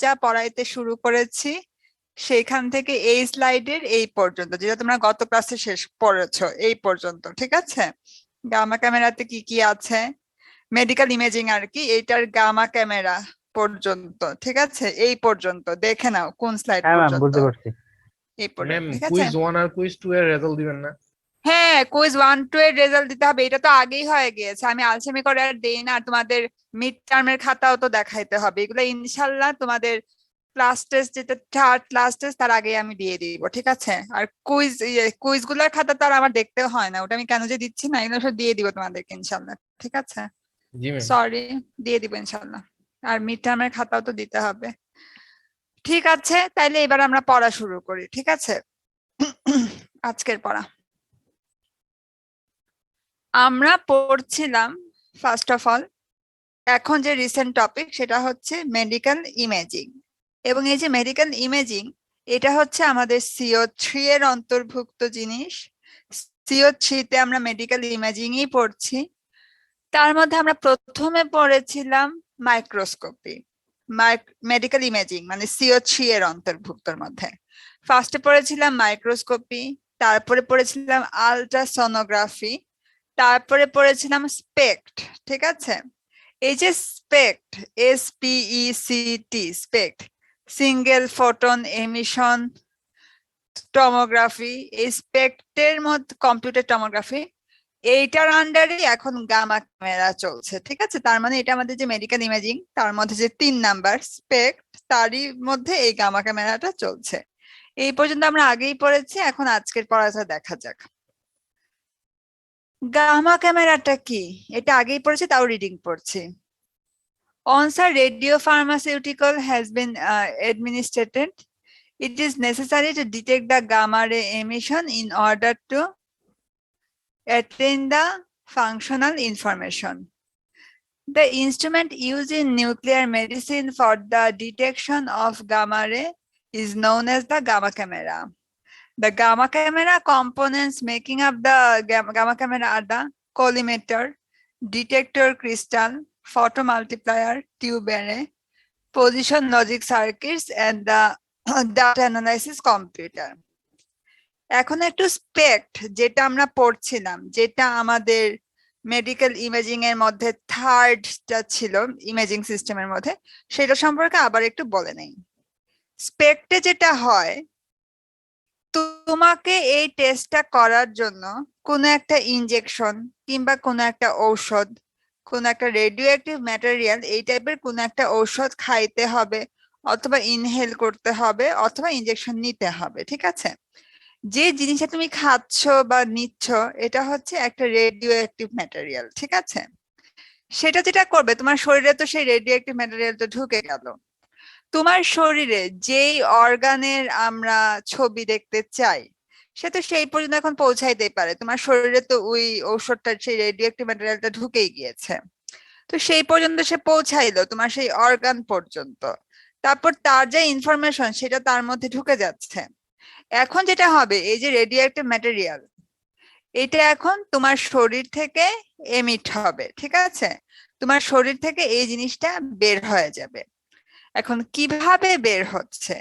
যা পড়াইতে শুরু করেছি সেইখান থেকে এই স্লাইডের এই পর্যন্ত, যেটা তোমরা গত ক্লাসে শেষ পড়েছো এই পর্যন্ত, ঠিক আছে? গামা ক্যামেরাতে কি কি আছে, মেডিকেল ইমেজিং আর কি, এইটার গামা ক্যামেরা পর্যন্ত, ঠিক আছে? এই পর্যন্ত দেখে নাও কোন স্লাইড হ্যাঁ ম্যাম, পর্যন্ত, বুঝতে পারছি। এই পর্যন্ত, ম্যাম ঠিক আছে? কুইজ 1 আর কুইজ 2 এর রেজাল্ট দিবেন না? হ্যাঁ, কুইজ 1 2 এর রেজাল্ট দিতে হবে, এটা তো আগেই হয়ে গিয়েছে, আমি আলসেমি করে আর দেই না। আর তোমাদের মিড টার্মের খাতাও তো দেখাইতে হবে, এগুলো ইনশাল্লাহ তোমাদের ক্লাস টেস্ট, যেটা থার্ড ক্লাস টেস্ট, তার আগে আমি দিয়ে দিব, ঠিক আছে? আর কুইজ গুলার খাতা তো আর আমার দেখতেও হয় না, ওটা আমি কেন যে দিচ্ছি না, এগুলো সব দিয়ে দিব তোমাদেরকে ইনশাল্লাহ, ঠিক আছে? জি ম্যাম। সরি, দিয়ে দিব ইনশাল্লাহ। আর মিড টার্মের খাতাও তো দিতে হবে, ঠিক আছে? তাইলে এবার আমরা পড়া শুরু করি, ঠিক আছে? আজকের পড়া আমরা পড়ছিলাম ফার্স্ট অফ অল, এখন যে রিসেন্ট টপিক সেটা হচ্ছে মেডিকেল ইমেজিং। এবং এই যে মেডিকেল ইমেজিং, এটা হচ্ছে আমাদের CO3 এর অন্তর্ভুক্ত জিনিস। CO3 তে আমরা মেডিকেল ইমেজিংই পড়ছি। তার মধ্যে আমরা প্রথমে পড়েছিলাম মাইক্রোস্কোপি, মেডিকেল ইমেজিং মানে CO3 এর অন্তর্ভুক্তর মধ্যে। ফার্স্টে পড়েছিলাম মাইক্রোস্কোপি, তারপরে পড়েছিলাম আলট্রাসোনোগ্রাফি, তারপরে পড়েছিলাম স্পেক্ট, ঠিক আছে? এই যে স্পেক্ট, SPECT, স্পেক্ট, single photon emission tomography, এই স্পেক্টের মধ্যে কম্পিউটার টমোগ্রাফি, এইটার আন্ডারে এখন গামা ক্যামেরা চলছে, ঠিক আছে? তার মানে এটা আমাদের যে মেডিকেল ইমেজিং তার মধ্যে যে 3 নাম্বার স্পেক্ট, তারই মধ্যে এই গামা ক্যামেরাটা চলছে। এই পর্যন্ত আমরা আগেই পড়েছি, এখন আজকের পড়াটা দেখা যাক। গামা ক্যামেরাটা কি, এটা আগেই পড়েছি, তাও রিডিং পড়ছি। Once a radiopharmaceutical has been administered, it is necessary to detect the gamma ray emission in order to attain the functional information. The instrument used in nuclear medicine for the detection of gamma ray is known as the gamma camera. The gamma camera components making up the gamma camera are the collimator, detector crystal, photomultiplier, tube array, position logic circuits, and the data analysis computer. এখন একটু স্পেক্ট, যেটা আমরা পড়ছিলাম, যেটা আমাদের medical imaging এর মধ্যে থার্ডটা ছিল ইমেজিং সিস্টেমের মধ্যে, সেটা সম্পর্কে আবার একটু বলে নেই। স্পেক্টে যেটা হয়, তোমাকে এই টেস্টটা করার জন্য কোনো একটা ইনজেকশন কিংবা কোনো একটা ঔষধ, কোনো একটা রেডিও অ্যাক্টিভ ম্যাটেরিয়াল, এই টাইপের কোনো একটা ঔষধ খাইতে হবে, অথবা ইনহেল করতে হবে, অথবা ইনজেকশন নিতে হবে, ঠিক আছে? যে জিনিসটা তুমি খাচ্ছ বা নিচ্ছ, এটা হচ্ছে একটা রেডিও অ্যাক্টিভ ম্যাটেরিয়াল, ঠিক আছে? সেটা যেটা করবে, তোমার শরীরে তো সেই রেডিও অ্যাক্টিভ ম্যাটেরিয়ালটা ঢুকে গেল, তোমার শরীরে যেই অর্গানের আমরা ছবি দেখতে চাই সে তো সেই পর্যন্ত এখন পৌঁছাইতেই পারে, তোমার শরীরে তো ওই ঔষধটা, সেই রেডিও অ্যাক্টিভ ম্যাটেরিয়ালটা ঢুকেই গিয়েছে, তো সেই পর্যন্ত সে পৌঁছাইলো তোমার সেই অর্গান পর্যন্ত, তারপর তার যে ইনফরমেশন সেটা তার মধ্যে ঢুকে যাচ্ছে। এখন যেটা হবে, এই যে রেডিও অ্যাক্টিভ ম্যাটেরিয়াল, এটা এখন তোমার শরীর থেকে এমিট হবে, ঠিক আছে? তোমার শরীর থেকে এই জিনিসটা বের হয়ে যাবে। এখন কিভাবে বের হচ্ছে,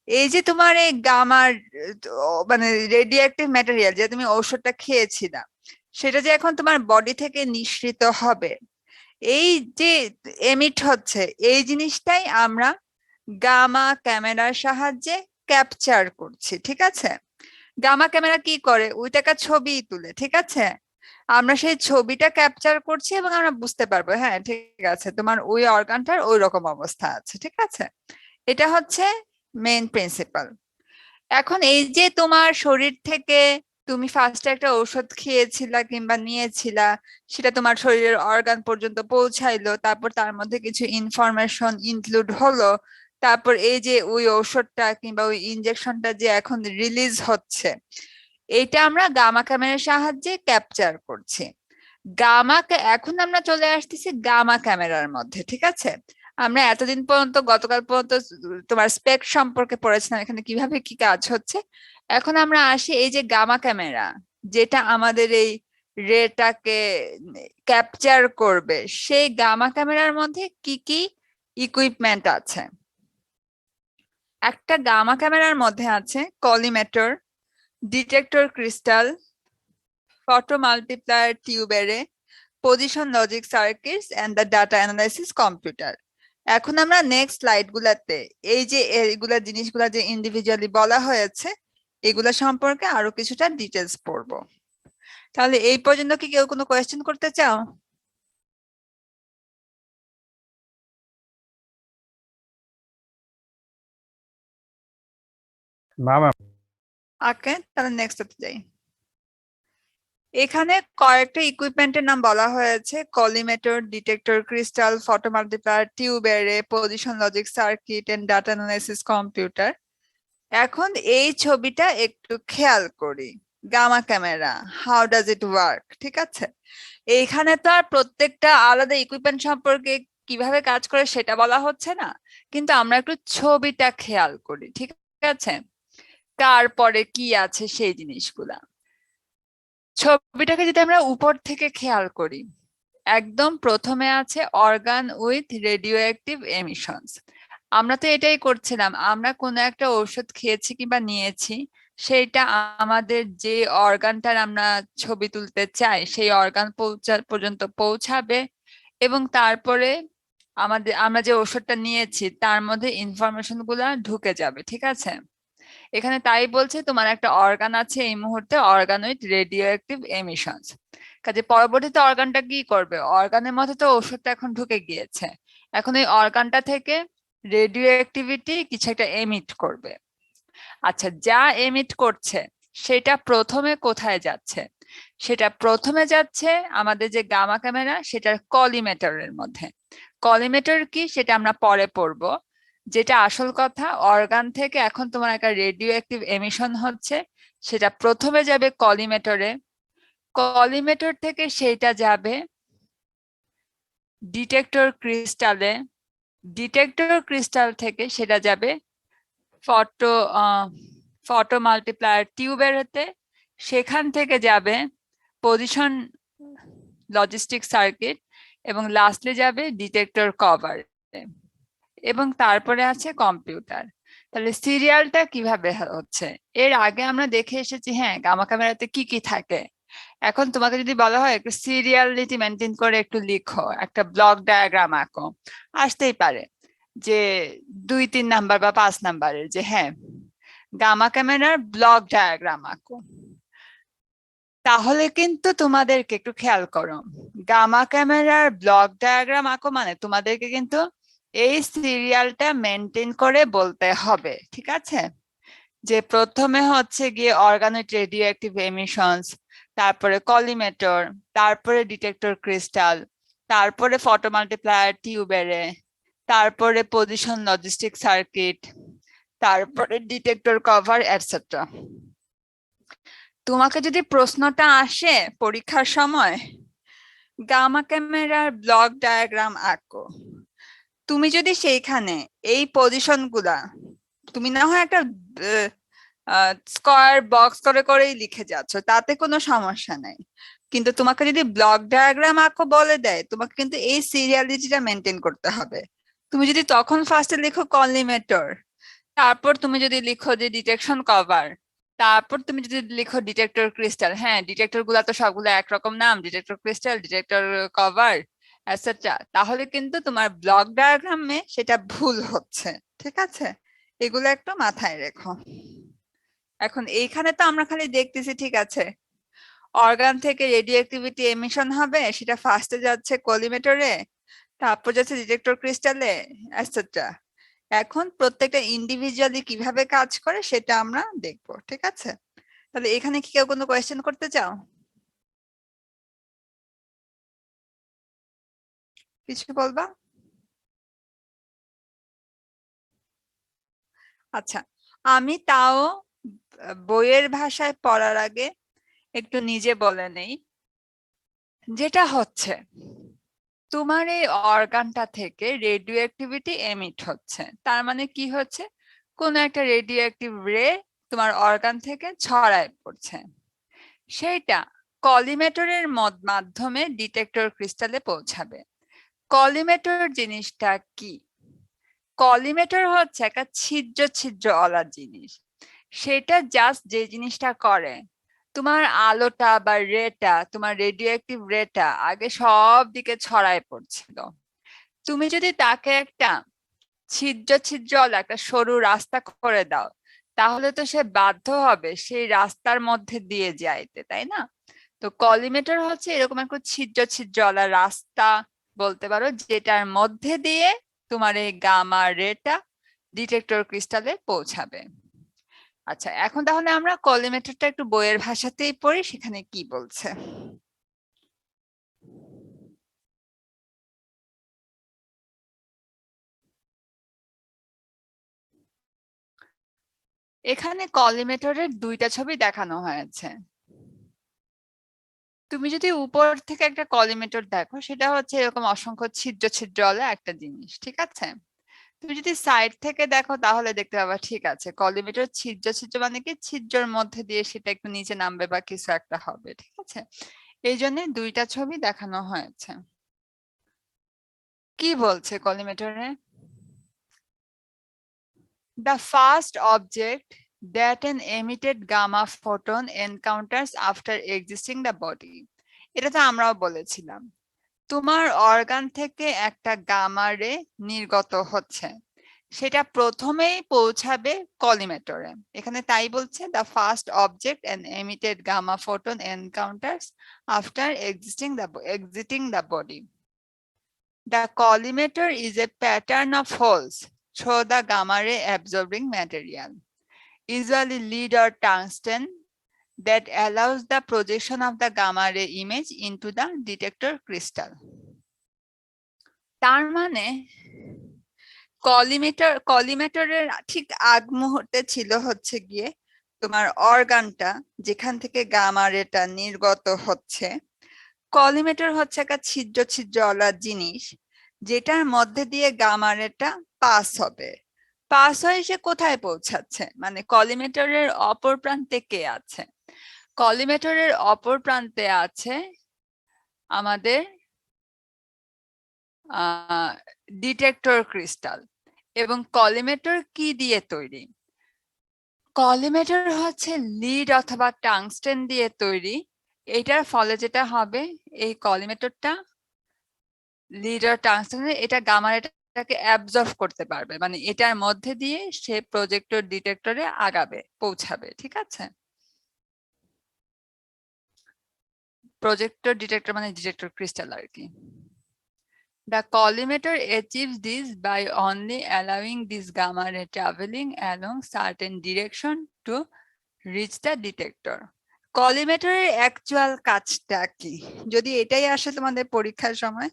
এই যে তোমার এই গামার মানে রেডিও অ্যাক্টিভ ম্যাটেরিয়াল, যে তুমি ঔষধটা খেয়েছিলা, সেটা যে এখন তোমার বডি থেকে নিঃসৃত হবে, এই যে এমিট হচ্ছে, এই জিনিসটাই আমরা গামা ক্যামেরার সাহায্যে ক্যাপচার করছি, ঠিক আছে? গামা ক্যামেরা কি করে, ওই টাকা ছবি তুলে, ঠিক আছে? আমরা সেই ছবিটা ক্যাপচার করছি এবং আমরা বুঝতে পারবো, হ্যাঁ ঠিক আছে, তোমার ওই অর্গানটার ওই রকম অবস্থা আছে, ঠিক আছে? এটা হচ্ছে মেইন প্রিন্সিপাল। এখন এই যে তোমার শরীর থেকে তুমি ফার্স্টে একটা ঔষধ খেয়েছিলা কিংবা নিয়েছিলা, সেটা তোমার শরীরের অর্গান পর্যন্ত পৌঁছাইলো, তারপর তার মধ্যে কিছু ইনফরমেশন ইনক্লুড হলো, তারপর এই যে ওই ঔষধটা কিংবা ওই ইনজেকশনটা যে এখন রিলিজ হচ্ছে, এটা আমরা গামা ক্যামেরার সাহায্যে ক্যাপচার করছি। এখন আমরা চলে আসতেছি গামা ক্যামেরার মধ্যে, ঠিক আছে? আমরা এতদিন পর্যন্ত, গতকাল পর্যন্ত তোমার স্পেক সম্পর্কে পড়েছিলাম, এখানে কিভাবে কি কাজ হচ্ছে। এখন আমরা আসি এই যে গামা ক্যামেরা, যেটা আমাদের এই রেটাকে ক্যাপচার করবে, সেই গামা ক্যামেরার মধ্যে কি কি ইকুইপমেন্ট আছে। একটা গামা ক্যামেরার মধ্যে আছে collimator, detector crystal, photomultiplier tube array, position logic circuits and the data analysis computer. এখন আমরা নেক্সট স্লাইড গুলাতে এই যে এইগুলা জিনিসগুলা যে ইন্ডিভিজুয়ালি বলা হয়েছে এগুলা সম্পর্কে আরো কিছুটা ডিটেলস পড়বো। তাহলে এই পর্যন্ত কি কেউ কোনো কোয়েশ্চেন করতে চাও? না ম্যাম। ওকে, তাহলে নেক্সট হতে যাই। এখানে কয়েকটা ইকুইপমেন্টের নাম বলা হয়েছে, collimator, detector crystal, photomultiplier tube array, position logic circuit and data analysis computer. এখন এই ছবিটা একটু খেয়াল করি, gamma camera, how does it work, ঠিক আছে? এইখানে তো আর প্রত্যেকটা আলাদা ইকুইপমেন্ট সম্পর্কে কিভাবে কাজ করে সেটা বলা হচ্ছে না, কিন্তু আমরা একটু ছবিটা খেয়াল করি, ঠিক আছে? তারপরে কি আছে সেই জিনিসগুলা। ছবিটাকে যদি আমরা উপর থেকে খেয়াল করি, একদম প্রথমে আছে organ with radio active emissions. আমরা তো এটাই করছিলাম, আমরা কোনো একটা ঔষধ খেয়েছি কিংবা নিয়েছি, সেইটা আমাদের যে অর্গানটার আমরা ছবি তুলতে চাই সেই অর্গান পর্যন্ত পৌঁছাবে, এবং তারপরে আমরা যে ওষুধটা নিয়েছি তার মধ্যে ইনফরমেশন গুলা ঢুকে যাবে, ঠিক আছে? এখানে তাই বলছে তোমার একটা অর্গান আছে এই মুহূর্তে, organ with radio active emissions. কাজে পরবর্তীতে অর্গানটা কি করবে? অর্গানের মধ্যে তো ওষুধটা এখন ঢুকে গিয়েছে, এখন এই অর্গানটা থেকে রেডিও অ্যাক্টিভিটি কিছু একটা এমিট করবে। আচ্ছা, যা এমিট করছে সেটা প্রথমে কোথায় যাচ্ছে? সেটা প্রথমে যাচ্ছে আমাদের যে গামা ক্যামেরা সেটার কলিমেটরের মধ্যে। কলিমেটর কি সেটা আমরা পরে পড়বো। যেটা আসল কথা, অর্গান থেকে এখন তোমার একটা রেডিও অ্যাক্টিভ এমিশন হচ্ছে, সেটা প্রথমে যাবে কলিমেটরে, কলিমেটর থেকে সেটা যাবে ডিটেক্টর ক্রিস্টালে, ডিটেক্টর ক্রিস্টাল থেকে সেটা যাবে ফটো ফটো মাল্টিপ্লায়ার টিউবেরতে, সেখান থেকে যাবে পজিশন লজিস্টিক সার্কিট, এবং লাস্টলি যাবে ডিটেক্টর কভার, এবং তারপরে আছে কম্পিউটার। তাহলে সিরিয়ালটা কিভাবে হচ্ছে? এর আগে আমরা দেখে এসেছি হ্যাঁ গামা ক্যামেরাতে কি কি থাকে। এখন তোমাকে যদি বলা হয় একটু সিরিয়ালিটি মেনটেন করে একটু লিখো, একটা ব্লক ডায়াগ্রাম আঁকো, আসতেই পারে যে 2-3 নাম্বার বা 5 নাম্বারের, যে হ্যাঁ গামা ক্যামেরার ব্লক ডায়াগ্রাম আঁকো। তাহলে কিন্তু তোমাদেরকে একটু খেয়াল করো, গামা ক্যামেরার ব্লক ডায়াগ্রাম আঁকো মানে তোমাদেরকে কিন্তু এই সিরিয়ালটা মেনটেন করে বলতে হবে, ঠিক আছে? যে প্রথমে হচ্ছে গিয়ে অর্গানিক রেডিও অ্যাক্টিভ এমিশনস, তারপরে কলিমেটর, তারপরে ডিটেক্টর ক্রিস্টাল, তারপরে ফটো মাল্টিপ্লায়ার টিউব অ্যারে, তারপরে পজিশন লজিস্টিক সার্কিট, তারপরে ডিটেক্টর কভার এটসেট্রা। তোমাকে যদি প্রশ্নটা আসে পরীক্ষার সময় গামা ক্যামেরার ব্লক ডায়াগ্রাম আঁকো, তুমি যদি সেইখানে এই পজিশন গুলা তুমি না হয় একটা স্কয়ার বক্স করে করেই লিখে যাচ্ছ, তাতে কোনো সমস্যা নাই, কিন্তু তোমাকে যদি ব্লক ডায়াগ্রাম আঁকো বলে দেয় তোমাকে কিন্তু এই সিরিয়ালিটিটা মেনটেন করতে হবে। তুমি যদি তখন ফার্স্টে লিখো কলিমেটর, তারপর তুমি যদি লিখো যে ডিটেকশন কভার, তারপর তুমি যদি লিখো ডিটেক্টর ক্রিস্টাল, হ্যাঁ ডিটেক্টর গুলা তো সবগুলো একরকম নাম, detector crystal, detector cover etcetera, তাহলে কিন্তু তোমার ব্লক ডায়াগ্রামে সেটা ভুল হচ্ছে, ঠিক আছে? এগুলো একটু মাথায় রেখো। এখন এইখানে তো আমরা খালি দেখতেছি, ঠিক আছে, অর্গান থেকে রেডিও অ্যাক্টিভিটি এমিশন হবে, সেটা ফার্স্টে যাচ্ছে কলিমেটরে, তারপর যাচ্ছে ডিটেক্টর ক্রিস্টালে এটসেট্রা। এখন প্রত্যেকটা ইন্ডিভিজুয়ালি কিভাবে কাজ করে সেটা আমরা দেখবো, ঠিক আছে? তাহলে এখানে কি কেউ কোনো কোয়েশ্চেন করতে চাও? কিছু বলবা? আচ্ছা, আমি তাও বইয়ের ভাষায় পড়ার আগে একটু নিজে বলে নেই। যেটা হচ্ছে তোমার এই অর্গানটা থেকে রেডিও অ্যাক্টিভিটি এমিট হচ্ছে, তার মানে কি হচ্ছে, কোন একটা রেডিও অ্যাক্টিভ রে তোমার অর্গান থেকে ছড়ায় পড়ছে, সেইটা কলিমেটরের মাধ্যমে ডিটেক্টর ক্রিস্টালে পৌঁছাবে। কলিমেটর জিনিসটা কি? কলিমেটর হচ্ছে একটা ছিদ্র ছিদ্রওয়ালা জিনিস। সেটা জাস্ট যে জিনিসটা করে, তোমার আলোটা বা রেটা, তোমার রেডিও অ্যাক্টিভ রেটা আগে সব দিকে ছড়ায় পড়ছিল। তুমি যদি তাকে একটা ছিদ্র ছিদ্রওয়ালা একটা সরু রাস্তা করে দাও, তাহলে তো সে বাধ্য হবে সেই রাস্তার মধ্যে দিয়ে যাইতে, তাই না? তো কলিমেটর হচ্ছে এরকম একটা ছিদ্র ছিদ্রওয়ালা রাস্তা বলতে পারো, যেটার মধ্যে দিয়ে তোমার এই গামা রেটা ডিটেক্টর ক্রিস্টালে পৌঁছাবে। আচ্ছা, এখন তাহলে আমরা কলিমেটরটা একটু বইয়ের ভাষাতেই পড়ি, সেখানে কি বলছে। এখানে কলিমেটরের দুইটা ছবি দেখানো হয়েছে। তুমি যদি উপর থেকে একটা কলিমেটর দেখো, সেটা হচ্ছে এরকম অসংখ্য ছিদ্র ছিদ্রওয়ালা একটা জিনিস, ঠিক আছে? তুমি যদি সাইড থেকে দেখো তাহলে দেখতে পাবা ঠিক আছে, কলিমেটর ছিদ্র ছিদ্র মানে কি, ছিদ্রের মধ্যে দিয়ে সেটা একটু নিচে নামবে বা কিছু একটা হবে, ঠিক আছে? এই জন্য দুইটা ছবি দেখানো হয়েছে। কি বলছে কলিমেটরে? The first object that an emitted gamma photon encounters after exiting the body. এটা তো আমরাও বলেছিলাম, তোমার অর্গান থেকে একটা গামা রে নির্গত হচ্ছে, সেটা প্রথমেই পৌঁছাবে কলিমেটরে। এখানে তাই বলছে, the first object an emitted gamma photon encounters after exiting the body. The collimator is a pattern of holes through the gamma ray absorbing material, usually lead or tungsten, that allows the projection of the gamma ray image into the detector crystal. তার মানে কলিমেটরের ঠিক আগ মুহূর্তে ছিল হচ্ছে গিয়ে তোমার অর্গানটা, যেখান থেকে গামা রেটা নির্গত হচ্ছে। কলিমেটর হচ্ছে একটা ছিদ্র ছিদ্রওয়ালা জিনিস, যেটার মধ্যে দিয়ে গামা রেটা পাস হবে। পাস হয়ে সে কোথায় পৌঁছাচ্ছে, মানে কলিমেটরের অপর প্রান্তে কে আছে? কলিমেটরের অপর প্রান্তে আছে আমাদের ডিটেক্টর ক্রিস্টাল। এবং কলিমেটর কি দিয়ে তৈরি? কলিমেটর হচ্ছে লিড অথবা টাংস্টেন দিয়ে তৈরি। এটার ফলে যেটা হবে, এই কলিমেটরটা লিড আর টাংস্টেন এটা গামা রেটাকে অ্যাবজর্ব করতে পারবে, মানে এটার মধ্যে দিয়ে সে প্রজেক্টর ডিটেক্টরে আগাবে, পৌঁছাবে, ঠিক আছে? প্রজেক্টর ডিটেক্টর মানে ডিটেক্টর ক্রিস্টাল আর কি। The collimator achieves this by only allowing this gamma ray traveling along certain direction to reach the detector. কলিমেটরের অ্যাকচুয়াল কাজটা কি, যদি এটাই আসে তোমাদের পরীক্ষার সময়?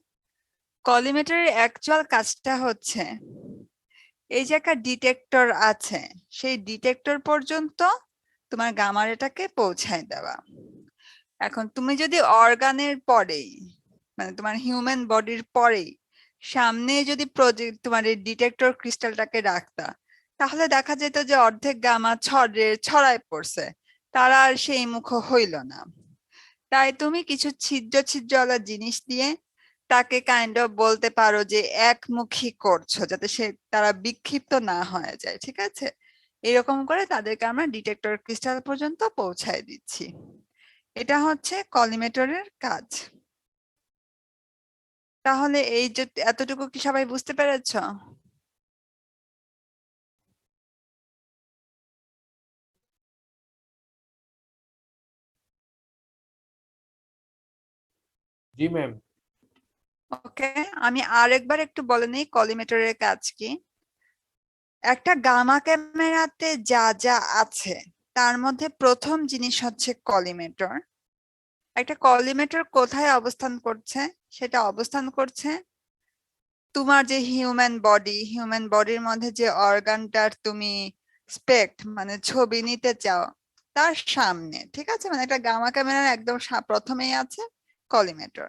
কলিমেটরের অ্যাকচুয়াল কাজটা হচ্ছে, এই যে একটা ডিটেক্টর আছে, সেই ডিটেক্টর পর্যন্ত তোমার গামা রেটাকে পৌঁছায় দেওয়া। এখন তুমি যদি অর্গানের পরেই, মানে তোমার হিউম্যান বডির পরেই সামনে যদি প্রজেক্ট তোমার এই ডিটেক্টর ক্রিস্টালটাকে রাখতা, তাহলে দেখা যেত যে অর্ধেক গামা ছড়ায় পড়ছে, তারা আর সেই মুখ হইল না। তাই তুমি কিছু ছিদ্র ছিদ্রওয়ালা জিনিস দিয়ে তাকে কাইন্ড অফ বলতে পারো যে একমুখী করছো, যাতে তারা বিক্ষিপ্ত না হয়ে যায়, ঠিক আছে? এরকম করে তাদেরকে আমরা ডিটেক্টর ক্রিস্টাল পর্যন্ত পৌঁছায় দিচ্ছি। এটা হচ্ছে কলিমেটরের কাজ। তাহলে এই যে এতটুকু কি সবাই বুঝতে পেরেছ? জি ম্যাম। ওকে, আমি আরেকবার একটু বলে নিই কলিমেটরের কাজ কি। একটা গামা ক্যামেরাতে যা যা আছে তার মধ্যে প্রথম জিনিস হচ্ছে কলিমেটর। একটা কলিমেটর কোথায় অবস্থান করছে? সেটা অবস্থান করছে তোমার যে হিউম্যান বডির মধ্যে যে অর্গানটার তুমি স্পেক্ট মানে ছবি নিতে চাও তার সামনে, ঠিক আছে? মানে একটা গামা ক্যামেরার একদম প্রথমেই আছে কলিমেটর।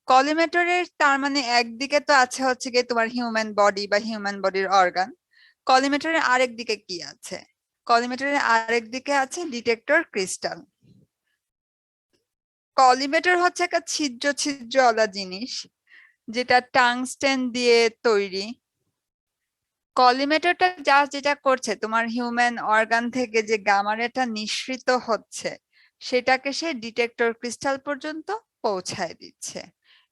কলিমেটরের তার মানে একদিকে তো আছে হচ্ছে গিয়ে তোমার হিউম্যান বডি বা হিউম্যান বডির অর্গান। কলিমেটরের আরেক দিকে কি আছে? কলিমেটরের আরেক দিকে আছে ডিটেক্টর ক্রিস্টাল। কলিমেটর হচ্ছে একটা ছিদ্র ছিদ্রওয়ালা জিনিস, যেটা টাংস্টেন দিয়ে তৈরি। কলিমেটরটা যেটা করছে তোমার হিউম্যান অর্গান থেকে যে গামা রেটা নিঃসৃত হচ্ছে সেটাকে সে ডিটেক্টর ক্রিস্টাল পর্যন্ত পৌঁছায় দিচ্ছে।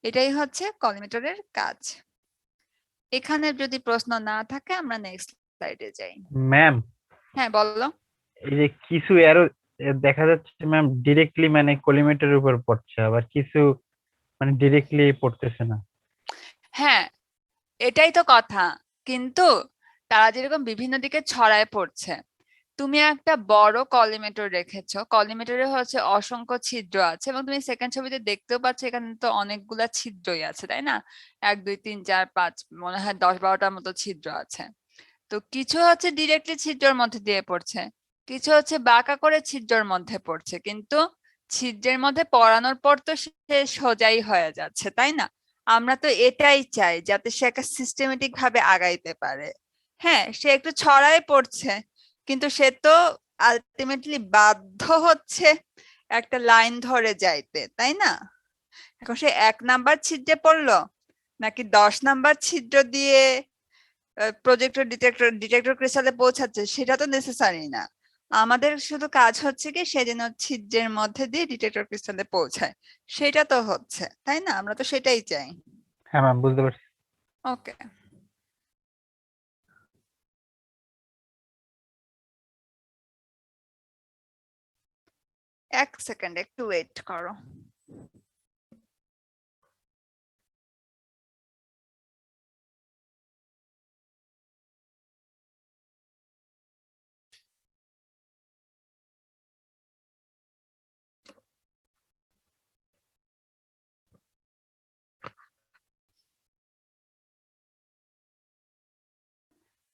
এটাই হচ্ছে কলিমেটরের কাজ। এখানে যদি প্রশ্ন না থাকে আমরা নেক্সট স্লাইডে যাই। ম্যাম, হ্যাঁ বলো। এই যে কিছু এরো দেখা যাচ্ছে ম্যাম ডিরেক্টলি মানে কলিমেটের উপর পড়ছে, আবার কিছু মানে ডিরেক্টলি পড়তেছে না। হ্যাঁ এটাই তো কথা, কিন্তু তারা যেরকম বিভিন্ন দিকে ছড়ায় পড়ছে। তুমি একটা বড় কলিমেটর রেখেছো, কলিমেটরে হচ্ছে অসংখ্য ছিদ্র আছে এবং তুমি সেকেন্ড ছবিতে দেখতেও পাচ্ছ এখানে তো অনেকগুলা ছিদ্রই আছে, তাই না? 1 2 3 4 5 মনে হয় 10 12টার মতো ছিদ্র আছে। তো কিছু হচ্ছে ডিরেক্টলি ছিদ্রের মধ্যে দিয়ে পড়ছে, কিছু হচ্ছে বাঁকা করে ছিদ্রের মধ্যে পড়ছে, কিন্তু ছিদ্রের মধ্যে পড়ানোর পর তো সে সোজাই হয়ে যাচ্ছে, তাই না? আমরা তো এটাই চাই যাতে সে একটা সিস্টেমেটিক ভাবে আগাইতে পারে। হ্যাঁ সে একটু ছড়ায় পড়ছে, কিন্তু সে তো আলটিমেটলি বাধ্য হচ্ছে একটা লাইন ধরে যাইতে, তাই না? এখন সে 1 নাম্বার ছিদ্রে পড়লো নাকি 10 নাম্বার ছিদ্র দিয়ে প্রজেক্টর ডিটেক্টর ক্রিস্টালে পৌঁছাচ্ছে সেটা তো নেসেসারি না। আমাদের শুধু কাজ হচ্ছে কি সে যেন ছিদ্রের মধ্যে দিয়ে ডিটেক্টর ক্রিস্টালে পৌঁছায়, সেটা তো হচ্ছে, তাই না? আমরা তো সেটাই চাই। হ্যাঁ ম্যাম, বুঝতে পারছি। ওকে, এক সেকেন্ড একটু ওয়েট করো।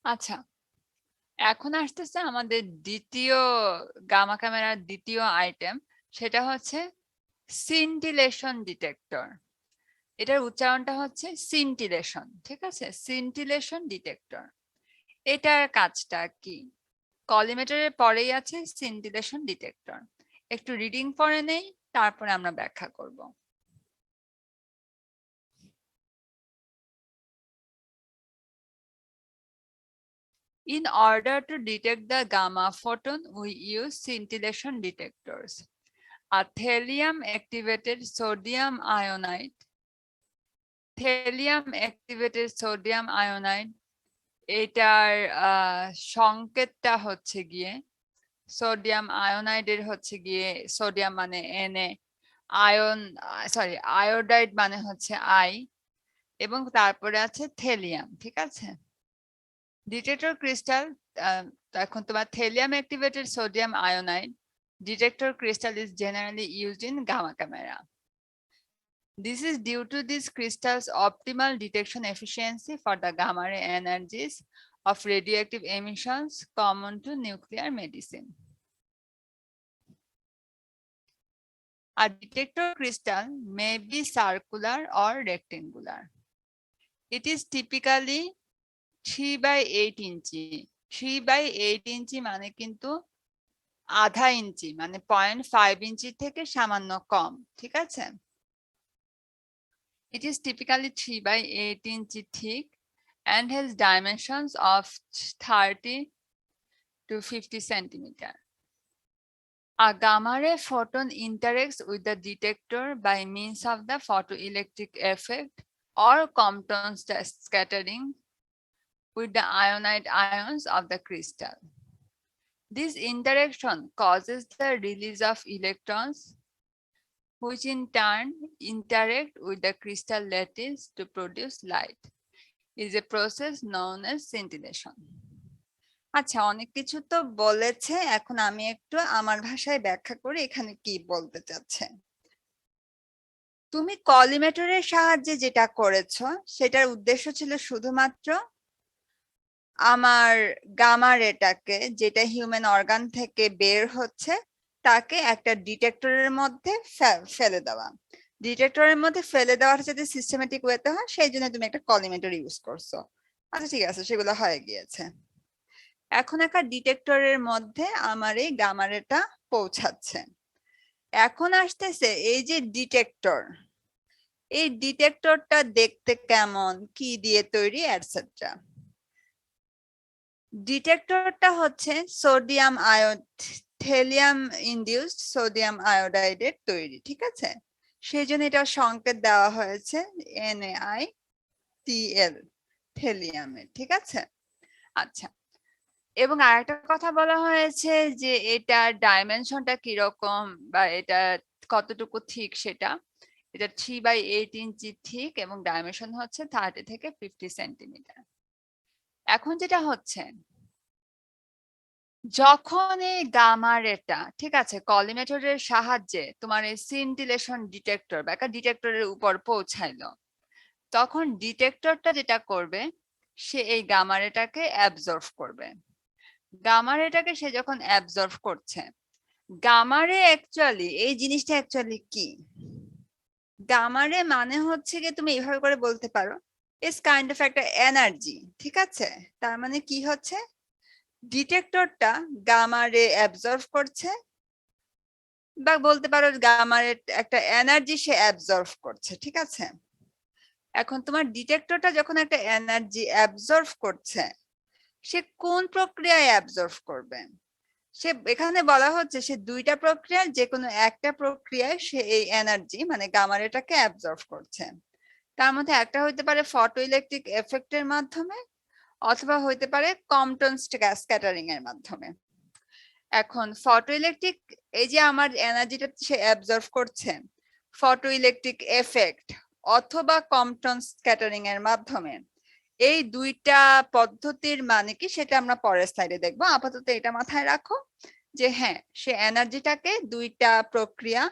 আচ্ছা, এখন আসতেছে আমাদের দ্বিতীয় গামা ক্যামেরার দ্বিতীয় আইটেম, সেটা হচ্ছে সিন্টিলেশন ডিটেক্টর। এটার উচ্চারণটা হচ্ছে সিন্টিলেশন, ঠিক আছে? Scintillation detector. এটার কাজটা কি? কলিমেটরের পরেই আছে সিন্টিলেশন ডিটেক্টর। একটু রিডিং পড়ে নেই, তারপরে আমরা ব্যাখ্যা করব। In order to detect the gamma photon, we use scintillation detectors. A thallium-activated sodium iodide, এটার সংকেতটা হচ্ছে গিয়ে সোডিয়াম আয়োনাইডের হচ্ছে গিয়ে সোডিয়াম মানে Na, আয়োডাইড মানে হচ্ছে I, এবং তারপরে আছে থেলিয়াম, ঠিক আছে? ডিটেক্টর ক্রিস্টাল, এখন তোমার thallium activated sodium iodide detector crystal is generally used in gamma camera. This is due to this crystal's optimal detection efficiency for the gamma ray energies of radioactive emissions common to nuclear medicine. A detector crystal may be circular or rectangular. It is typically 3 by 8 inch. 3 by 8 ইঞ্চি মানে কিন্তু আধা ইঞ্চি, মানে 0.5 ইঞ্চি থেকে সামান্য কম, ঠিক আছে? It is typically 3 by 8 inch thick and has dimensions of 30 to 50 centimeter. A gamma ray photon interacts with the detector by means of the photoelectric effect or Compton scattering with the ionide ions of the crystal. This interaction causes the release of electrons, which in turn interact with the crystal lattice to produce light. It is a process known as scintillation. আচ্ছা, অনেক কিছু তো বলেছে, এখন আমি একটু আমার ভাষায় ব্যাখ্যা করি এখানে কি বলতে চাচ্ছে। তুমি কলিমেটরের সাহায্যে যেটা করেছো সেটার উদ্দেশ্য ছিল শুধুমাত্র আমার গামা রেটাকে, যেটা হিউম্যান অর্গান থেকে বের হচ্ছে, তাকে একটা ডিটেক্টরের মধ্যে ফেলে দেওয়া। ডিটেক্টরের মধ্যে ফেলে দেওয়াটা যাতে সিস্টেমেটিক ওয়েতে হয় সেই জন্য তুমি একটা কলিমেটর ইউজ করছো। আচ্ছা ঠিক আছে, সেগুলো হয়ে গিয়েছে। এখন একটা ডিটেক্টরের মধ্যে আমার এই গামা রেটা পৌঁছাচ্ছে। এখন আসতেছে এই যে ডিটেক্টর, এই ডিটেক্টরটা দেখতে কেমন, কি দিয়ে তৈরি, এটসেট্রা। ডিটেক্টরটা হচ্ছে সোডিয়াম থেলিয়াম ইনডিউসড সোডিয়াম আয়োডাইডের তৈরি, ঠিক আছে? সেই জন্য এটা সংকেত দেওয়া হয়েছে NaCl থেলিয়ামের, ঠিক আছে? আচ্ছা, এবং আরেকটা কথা বলা হয়েছে যে এটা ডাইমেনশনটা কিরকম বা এটা কতটুকু ঠিক সেটা। এটা 3/8 ইঞ্চি ঠিক এবং ডাইমেনশন হচ্ছে 30 থেকে 50 সেন্টিমিটার। এখন যেটা হচ্ছে, যখন এই গামা রেটা, ঠিক আছে, কলিমেটরের সাহায্যে তোমার এই সিনটিলেশন ডিটেক্টর বা একটা ডিটেক্টরের উপর পৌঁছাইলো, তখন ডিটেক্টরটা যেটা করবে, সে এই গামা রেটাকে অ্যাবজর্ব করবে। গামা রেটাকে সে যখন অ্যাবজর্ব করছে, গামা রে অ্যাকচুয়ালি এই জিনিসটা অ্যাকচুয়ালি কি? গামা রে মানে হচ্ছে কি, তুমি এইভাবে করে বলতে পারো, ইজ কাইন্ড অফ একটা এনার্জি, ঠিক আছে? তার মানে কি হচ্ছে, ডিটেক্টরটা গামা রে অ্যাবজর্ব করছে, বা বলতে পারো গামা রে একটা এনার্জি সে অ্যাবজর্ব করছে, ঠিক আছে? এখন তোমার ডিটেক্টরটা যখন একটা এনার্জি অ্যাবজর্ব করছে, সে কোন প্রক্রিয়ায় অ্যাবজর্ব করবে? সে এখানে বলা হচ্ছে সে দুইটা প্রক্রিয়ার যে কোনো একটা প্রক্রিয়ায় সে এই এনার্জি মানে গামা রেটাকে অ্যাবজর্ব করছে। তার মধ্যে একটা হইতে পারে ফটো ইলেকট্রিক এফেক্টের মাধ্যমে, অথবা হইতে পারে কম্পটন স্ক্যাটারিং এর মাধ্যমে। এখন ফটো ইলেকট্রিক, এই যে আমার এনার্জিটা সে অ্যাবজর্ব করছে, ফটো ইলেকট্রিক এফেক্ট অথবা কম্পটন স্ক্যাটারিং এর মাধ্যমে, এই দুইটা পদ্ধতির মানে কি সেটা আমরা পরের স্লাইডে দেখবো। আপাতত এটা মাথায় রাখো যে হ্যাঁ, সে এনার্জিটাকে দুইটা প্রক্রিয়া,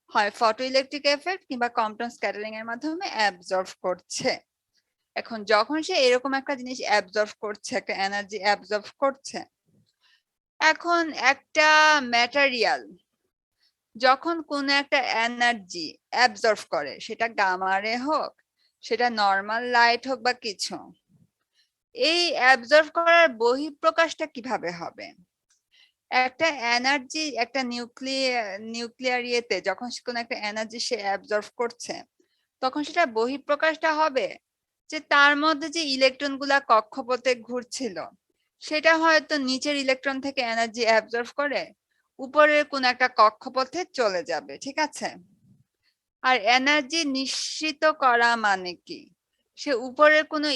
হয় ফটো ইলেকট্রিক এফেক্ট কিংবা কম্পটন স্ক্যাটারিং এর মাধ্যমে অ্যাবজর্ব করছে। এখন যখন সে এরকম একটা জিনিস অ্যাবজর্ব করছে, একটা এনার্জি অ্যাবজর্ব করছে, এখন একটা ম্যাটেরিয়াল যখন কোনো একটা এনার্জি অ্যাবজর্ব করে, সেটা গামা রে হোক, সেটা নর্মাল লাইট হোক বা কিছু, এই অ্যাবজর্ব করার বহিঃপ্রকাশটা কিভাবে হবে? একটা এনার্জি, একটা নিউক্লিয়ার ইয়েতে যখন কোনো একটা এনার্জি সে অ্যাবজর্ব করছে, তখন সেটা বহিঃপ্রকাশটা হবে যে তার মধ্যে যে ইলেকট্রন গুলা কক্ষপথে ঘুরছিল, সেটা হয়তো নিচের ইলেকট্রন থেকে এনার্জি অ্যাবজর্ব করে উপরের কোন একটা কক্ষপথে চলে যাবে, ঠিক আছে? আর এনার্জি নিশ্চিত করা মানে কি, সে উপরের কোনো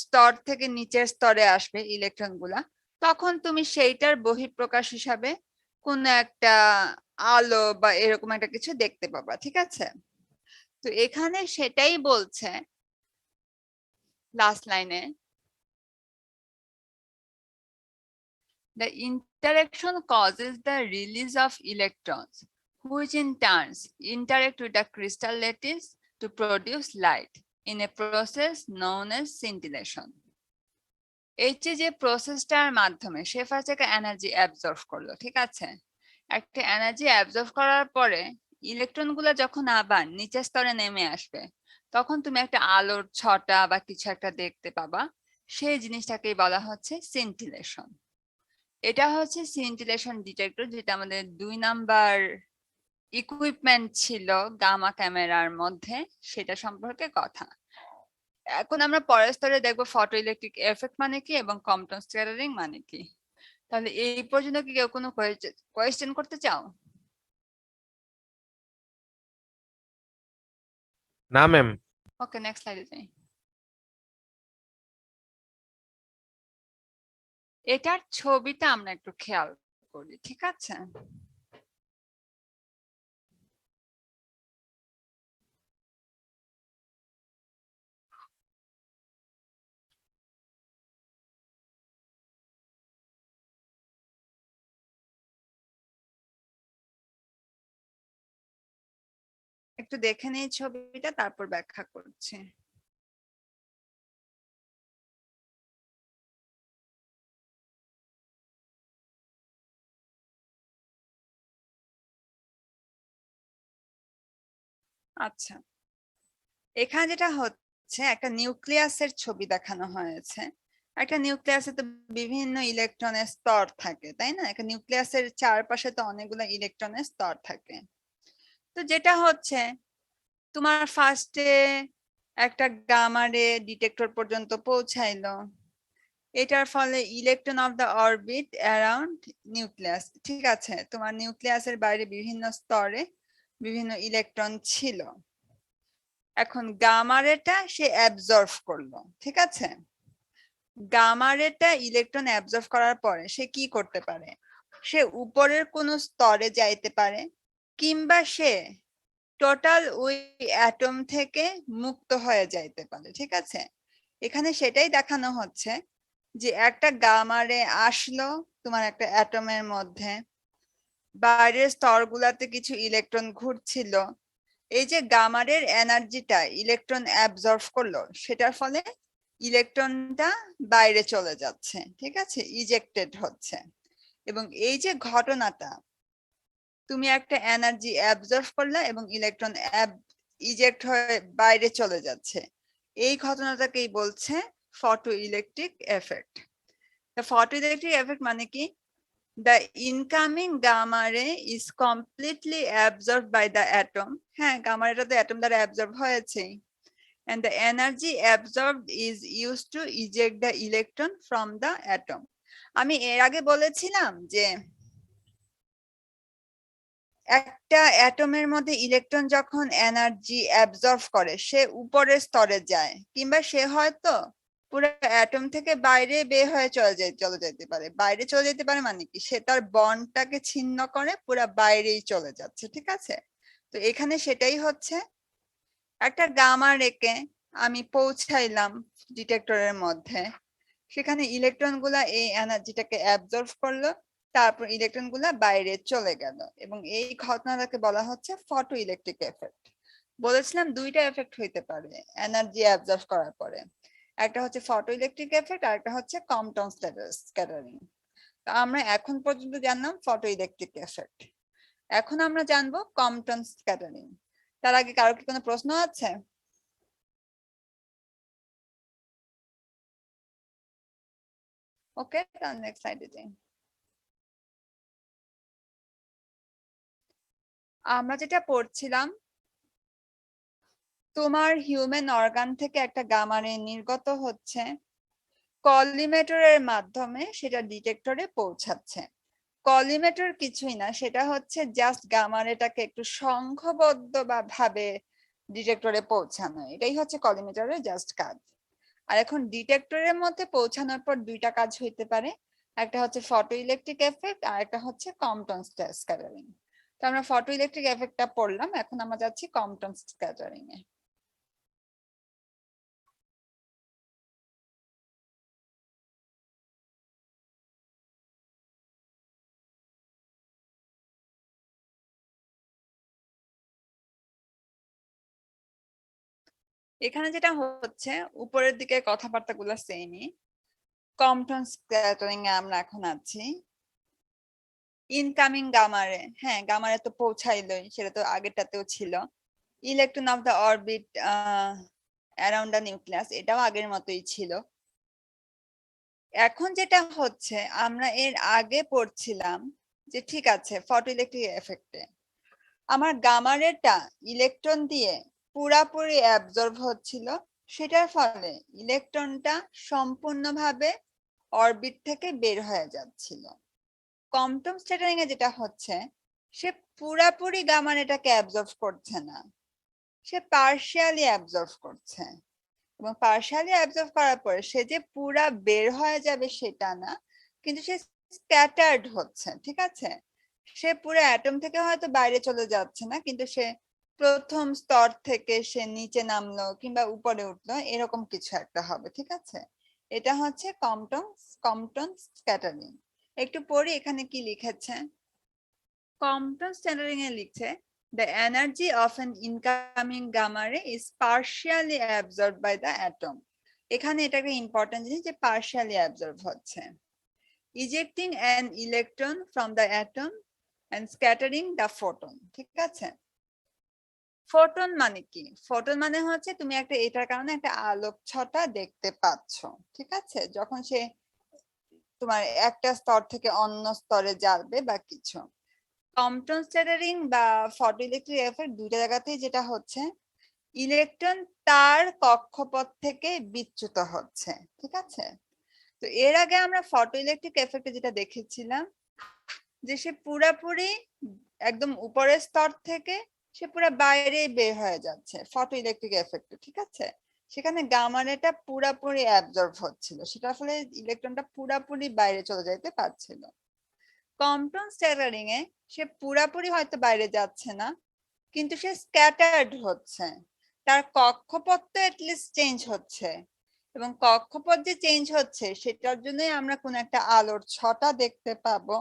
স্তর থেকে নিচের স্তরে আসবে ইলেকট্রন গুলা, তখন তুমি সেইটার বহিঃপ্রকাশ হিসাবে কোন একটা আলো বা এরকম একটা কিছু দেখতে পাবা, ঠিক আছে? তো এখানে সেটাই বলছে লাস্ট লাইনে, the interaction causes the release of electrons which in turn interact with the crystal lattice to produce light in a process known as scintillation. এই যে প্রসেসটার মাধ্যমে সে ফার্স্ট একটা এনার্জি অ্যাবজর্ব করলো, ঠিক আছে? একটা এনার্জি অ্যাবজর্ব করার পরে ইলেকট্রন গুলা যখন আবার নিচের স্তরে নেমে আসবে, তখন তুমি একটা আলোর ছটা বা কিছু একটা দেখতে পাবা, সেই জিনিসটাকেই বলা হচ্ছে সিন্টিলেশন। এটা হচ্ছে সিন্টিলেশন ডিটেক্টর, যেটা আমাদের 2 নাম্বার ইকুইপমেন্ট ছিল গামা ক্যামেরার মধ্যে, সেটা সম্পর্কে কথা। এখন আমরা পরের স্তরে দেখবো ফটো ইলেকট্রিক এফেক্ট মানে কি এবং কম্পটন স্ক্যাটারিং মানে কি। তাহলে এই পর্যন্ত কি কেউ কোনো কোয়েশ্চেন করতে চাও? না ম্যাম। ওকে, নেক্সট স্লাইডে যাই। এটার ছবিটা আমরা একটু খেয়াল করি, ঠিক আছে? একটু দেখে নেই ছবিটা, তারপর ব্যাখ্যা করছি। আচ্ছা, এখানে যেটা হচ্ছে একটা নিউক্লিয়াসের ছবি দেখানো হয়েছে। একটা নিউক্লিয়াসে তো বিভিন্ন ইলেকট্রনের স্তর থাকে, তাই না? একটা নিউক্লিয়াসের চারপাশে তো অনেকগুলো ইলেকট্রনের স্তর থাকে। তো যেটা হচ্ছে, তোমার ফার্স্টে একটা গামা রে ডিটেক্টর পর্যন্ত পৌঁছাইলো, এটার ফলে electron of the orbit around nucleus, ঠিক আছে, তোমার নিউক্লিয়াসের বাইরে বিভিন্ন স্তরে বিভিন্ন ইলেকট্রন ছিল। এখন গামা রেটা সে অ্যাবজর্ব করলো, ঠিক আছে। গামা রেটা ইলেকট্রন অ্যাবজর্ব করার পরে সে কি করতে পারে, সে উপরের কোনো স্তরে যাইতে পারে, কিংবা সে টোটাল ওই অ্যাটম থেকে মুক্ত হয়ে যাইতে পারে, ঠিক আছে। এখানে সেটাই দেখানো হচ্ছে যে একটা গামা রে আসলো তোমার একটা অ্যাটমের মধ্যে, বাইরের স্তরগুলাতে কিছু ইলেকট্রন ঘুরছিল, এই যে গামা রের এনার্জিটা ইলেকট্রন অ্যাবজর্ব করলো, সেটার ফলে ইলেকট্রনটা বাইরে চলে যাচ্ছে, ঠিক আছে, ইজেক্টেড হচ্ছে। এবং এই যে ঘটনাটা, তুমি একটা এনার্জি অ্যাবজর্ব করলে এবং ইলেকট্রন ইজেক্ট হয়ে বাইরে চলে যাচ্ছে, এই ঘটনাটাকেই বলছে photo electric effect. Photo electric effect মানে কি, the incoming gamma ray is completely absorbed by the atom, হ্যাঁ গামা রেটা তো অ্যাটম দ্বারা অ্যাবজর্ব হয়েছে, and the energy absorbed is used to eject the electron from the atom. আমি এর আগে বলেছিলাম যে একটা অ্যাটমের মধ্যে ইলেকট্রন যখন এনার্জি অ্যাবজর্ব করে সে উপরের স্তরে যায়, কিংবা সে হয়তো পুরো অ্যাটম থেকে বাইরে বের হয়ে চলে যেতে পারে। বাইরে চলে যেতে পারে মানে কি, সে তার বন্ডটাকে ছিন্ন করে পুরো বাইরেই চলে যাচ্ছে, ঠিক আছে। তো এখানে সেটাই হচ্ছে, একটা গামা রেকে আমি পৌঁছাইলাম ডিটেক্টরের মধ্যে, সেখানে ইলেকট্রন গুলা এই এনার্জিটাকে অ্যাবজর্ব করলো, তারপর ইলেকট্রন গুলা বাইরে চলে গেল, এবং এই ঘটনাটাকে বলা হচ্ছে ফটো ইলেকট্রিক এফেক্ট। বলেছিলাম দুইটা এফেক্ট হইতে পারে এনার্জি অ্যাবজর্ব করার পরে, একটা হচ্ছে ফটো ইলেকট্রিক এফেক্ট আর একটা হচ্ছে কম্পটন স্ক্যাটারিং। তো আমরা এখন পর্যন্ত জানলাম ফটো ইলেকট্রিক এফেক্ট, এখন আমরা জানবো কম্পটন স্ক্যাটারিং। তার আগে কারো কি কোনো প্রশ্ন আছে? ওকে, তাহলে নেক্সট স্লাইডে যাই। আমরা যেটা পড়ছিলাম, তোমার হিউম্যান অর্গান থেকে একটা গামা রে নির্গত হচ্ছে, কলিমেটরের মাধ্যমে সেটা ডিটেক্টরে পৌঁছাচ্ছে। কলিমেটর কিছুই না, সেটা হচ্ছে জাস্ট গামা রেটাকে একটু সংঘবদ্ধ বা ভাবে ডিটেক্টরে পৌঁছানো, এটাই হচ্ছে কলিমেটরের জাস্ট কাজ। আর এখন ডিটেক্টরের মধ্যে পৌঁছানোর পর দুইটা কাজ হইতে পারে, একটা হচ্ছে ফটো ইলেকট্রিক এফেক্ট আর একটা হচ্ছে কম্পটন স্ক্যাটারিং। তো আমরা ফটো ইলেকট্রিক এফেক্টটা পড়লাম, এখন আমরা যাচ্ছি কম্পটন স্ক্যাটারিং এ। এখানে যেটা হচ্ছে, উপরের দিকে কথাবার্তাগুলো সেমই, কম্পটন স্ক্যাটারিং এ আমরা এখন আছি। ইনকামিং গামারে, হ্যাঁ গামারে তো পৌঁছাইলই, সেটা তো আগেরটাতেও ছিল। Electron of the orbit around the nucleus, এটাও আগের মতোই ছিল। এখন যেটা হচ্ছে, আমরা এর আগে পড়ছিলাম যে ঠিক আছে ফটো ইলেকট্রিক এফেক্টে আমার গামা রেটা ইলেকট্রন দিয়ে পুরাপুরি অ্যাবজর্ব হচ্ছিল, সেটার ফলে ইলেকট্রনটা সম্পূর্ণভাবে অরবিট থেকে বের হয়ে যাচ্ছিল। কম্পটন স্ক্যাটারিং এ যেটা হচ্ছে, সে পুরাপুরি গামা রেটাকে অ্যাবজর্ব করছে না, সে পার্শিয়ালি অ্যাবজর্ব করছে, এবং পার্শিয়ালি অ্যাবজর্ব করার পরে সে যে পুরা বের হয়ে যাবে সেটা না, কিন্তু সে স্ক্যাটার্ড হচ্ছে, ঠিক আছে। সে পুরো অ্যাটম থেকে হয়তো বাইরে চলে যাচ্ছে না, কিন্তু সে প্রথম স্তর থেকে সে নিচে নামলো কিংবা উপরে উঠলো, এরকম কিছু একটা হবে, ঠিক আছে। এটা হচ্ছে কম্পটন স্ক্যাটারিং। একটু পরে এখানে কি লিখেছে, কম্পটন স্ক্যাটারিং এ লিখছে the energy of an incoming gamma ray is partially absorbed by the atom. এখানে এটা একটা ইম্পর্টেন্ট জিনিস যে partially absorb হচ্ছে, ejecting an electron from the atom and scattering the photon, ঠিক আছে। ফোটন মানে কি, ফোটন মানে হচ্ছে তুমি একটা এটার কারণে একটা আলোক ছটা দেখতে পাচ্ছ, ঠিক আছে, যখন সে তোমার একটা স্তর থেকে অন্য স্তরে যাবে বা কিছু। কম্পটন স্ক্যাটারিং বা ফটো ইলেকট্রিক এফেক্ট দুইটা জায়গাতেই যেটা হচ্ছে, ইলেকট্রন তার কক্ষপথ থেকে বিচ্যুত হচ্ছে, ঠিক আছে। তো এর আগে আমরা ফটো ইলেকট্রিক এফেক্টে যেটা দেখেছিলাম যে সে পুরাপুরি একদম উপরের স্তর থেকে সে পুরো বাইরে বের হয়ে যাচ্ছে ফটো ইলেকট্রিক এফেক্টে, ঠিক আছে? সেখানে গামা রেটা পুরাপুরি অ্যাবজর্ব হচ্ছিল, সেটা ফলে ইলেকট্রনটা পুরাপুরি বাইরে চলে যেতে পারছিল। কম্পটন স্ক্যাটারিং এ সে পুরাপুরি হয়তো বাইরে যাচ্ছে না, কিন্তু সে স্ক্যাটার্ড হচ্ছে, তার কক্ষপথ তো এটলিস্ট চেঞ্জ হচ্ছে, এবং কক্ষপথ যে চেঞ্জ হচ্ছে সেটার জন্যই আমরা কোন একটা আলোর ছটা দেখতে পাবো।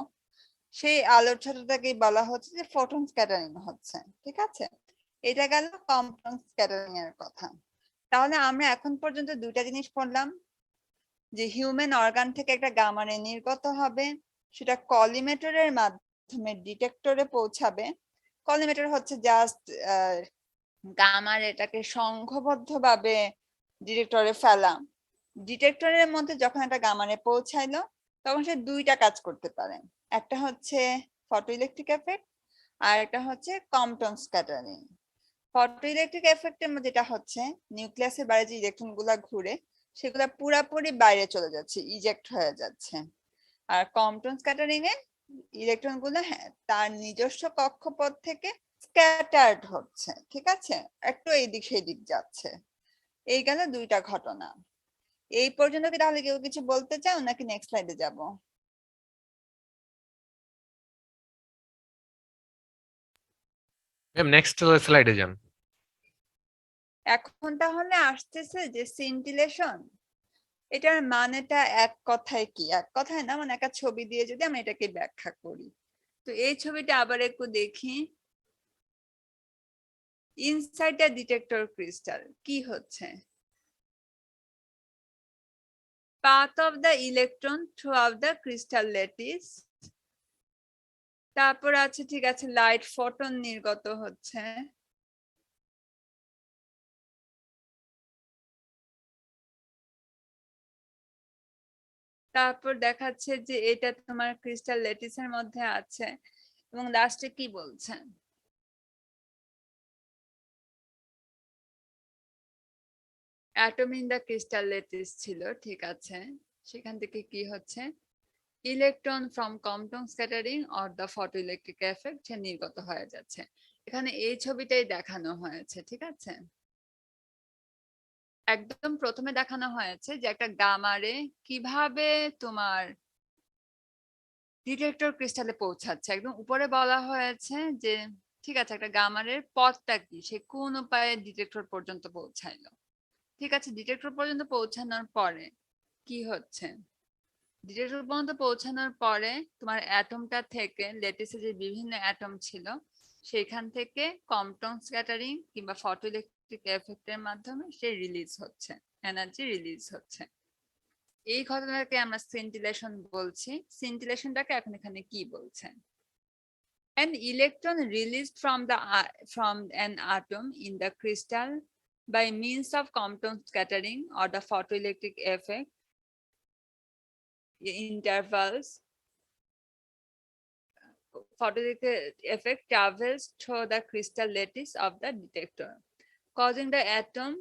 সেই আলোর ছটাটাকেই বলা হচ্ছে যে ফোটন স্ক্যাটারিং হচ্ছে, ঠিক আছে? এটা গেল কম্পাউন্ড স্ক্যাটারিং এর কথা। তাহলে আমরা এখন পর্যন্ত দুইটা জিনিস পড়লাম, যে হিউম্যান অর্গান থেকে একটা গামা রে নির্গত হবে, সেটা কলিমেটরের মাধ্যমে ডিটেক্টরে পৌঁছাবে। কলিমেটর হচ্ছে জাস্ট গামা রেটাকে সংঘবদ্ধভাবে ডিটেক্টরে ফেলা। ডিটেক্টরের মধ্যে যখন একটা গামা রে পৌঁছাইলো তখন সে দুইটা কাজ করতে পারে, একটা হচ্ছে ফটো ইলেকট্রিক এফেক্ট আর একটা হচ্ছে কম্পটন স্ক্যাটারিং। ফটো ইলেকট্রিক এফেক্টের মধ্যে যেটা হচ্ছে নিউক্লিয়াসের বাইরে যে ইলেকট্রন গুলা ঘুরে সেগুলা পুরাপুরি বাইরে চলে যাচ্ছে, ইজেক্ট হয়ে যাচ্ছে। আর কম্পটন স্ক্যাটারিং এ ইলেকট্রন গুলো তার নিজস্ব কক্ষপথ থেকে স্ক্যাটার্ড হচ্ছে, ঠিক আছে, একটু এইদিক সেদিক যাচ্ছে। এই গেল দুইটা ঘটনা। এই পর্যন্ত কি তাহলে কেউ কিছু বলতে চাও নাকি নেক্সট স্লাইডে যাব? ম্যাম নেক্সট স্লাইডে যান। এখন তাহলে আসতেছে যে সিন্টিলেশন, এটার মানেটা এক কথায় কি? এক কথায় না, মানে একটা ছবি দিয়ে যদি আমি এটাকে ব্যাখ্যা করি, তো এই ছবিটা আবার একটু দেখি। ইনসাইড দ্য ডিটেক্টর ক্রিস্টাল কি হচ্ছে? Path of the electron through out the crystal lattice, তারপর আছে ঠিক আছে লাইট ফোটন নির্গত হচ্ছে, তারপর দেখাচ্ছে যে এটা তোমার ক্রিস্টাল ল্যাটিসের মধ্যে আছে, এবং লাস্টে কি বলছে? Atom in the crystal lattice ছিল, ঠিক আছে, সেখান থেকে কি হচ্ছে? Electron from compound scattering or the photoelectric effect সে নির্গত হয়ে যাচ্ছে। এখানে এই ছবিটাই দেখানো হয়েছে, ঠিক আছে? একদম প্রথমে দেখানো হয়েছে যে একটা গামা রে কিভাবে তোমার ডিটেক্টর ক্রিস্টালে পৌঁছাচ্ছে। একদম উপরে বলা হয়েছে যে ঠিক আছে একটা গামা রের পথটা কি, সে কোন উপায়ে ডিটেক্টর পর্যন্ত পৌঁছাইলো, ঠিক আছে? ডিটেক্টর পর্যন্ত পৌঁছানোর পরে কি হচ্ছে? ডিটেক্টর পর্যন্ত পৌঁছানোর পরে তোমার অ্যাটমটা থেকে ল্যাটিসে যে বিভিন্ন অ্যাটম ছিল সেখান থেকে কম্পটন স্ক্যাটারিং কিংবা ফটোইলেকট্রিক এফেক্টের মাধ্যমে সে রিলিজ হচ্ছে, এনার্জি রিলিজ হচ্ছে। এই ঘটনাকে আমরা স্কিন্টিলেশন বলছি। স্কিন্টিলেশনটাকে এখন এখানে কি বলছে? An electron released from an atom in the crystal by means of Compton scattering or the photoelectric effect intervals. Photoelectric effect travels through the crystal lattice of the detector, causing the atom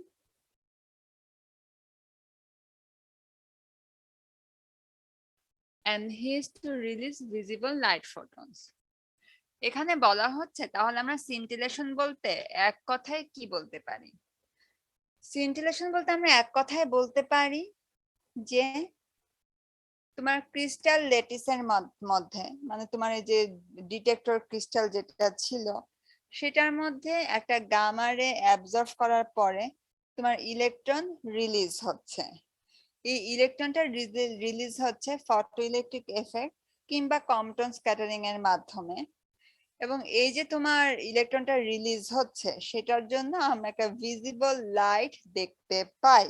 and his to release visible light photons. এখানে বলা হচ্ছে তাহলে আমরা scintillation বলতে এক কথায় কি বলতে পারি? সিন্টিলেশন বলতে আমরা এক কথায় বলতে পারি যে তোমার ক্রিস্টাল ল্যাটিসের মধ্যে, মানে তোমার এই যে ডিটেক্টর ক্রিস্টাল যেটা ছিল সেটার মধ্যে একটা গামা রে অ্যাবজর্ব করার পরে তোমার ইলেকট্রন রিলিজ হচ্ছে। এই ইলেকট্রনটা রিলিজ হচ্ছে ফটোইলেকট্রিক এফেক্ট কিংবা কম্পটন স্ক্যাটারিং এর মাধ্যমে, এবং এই যে তোমার ইলেকট্রনটা রিলিজ হচ্ছে সেটার জন্য আমরা একটা ভিজিবল লাইট দেখতে পাই।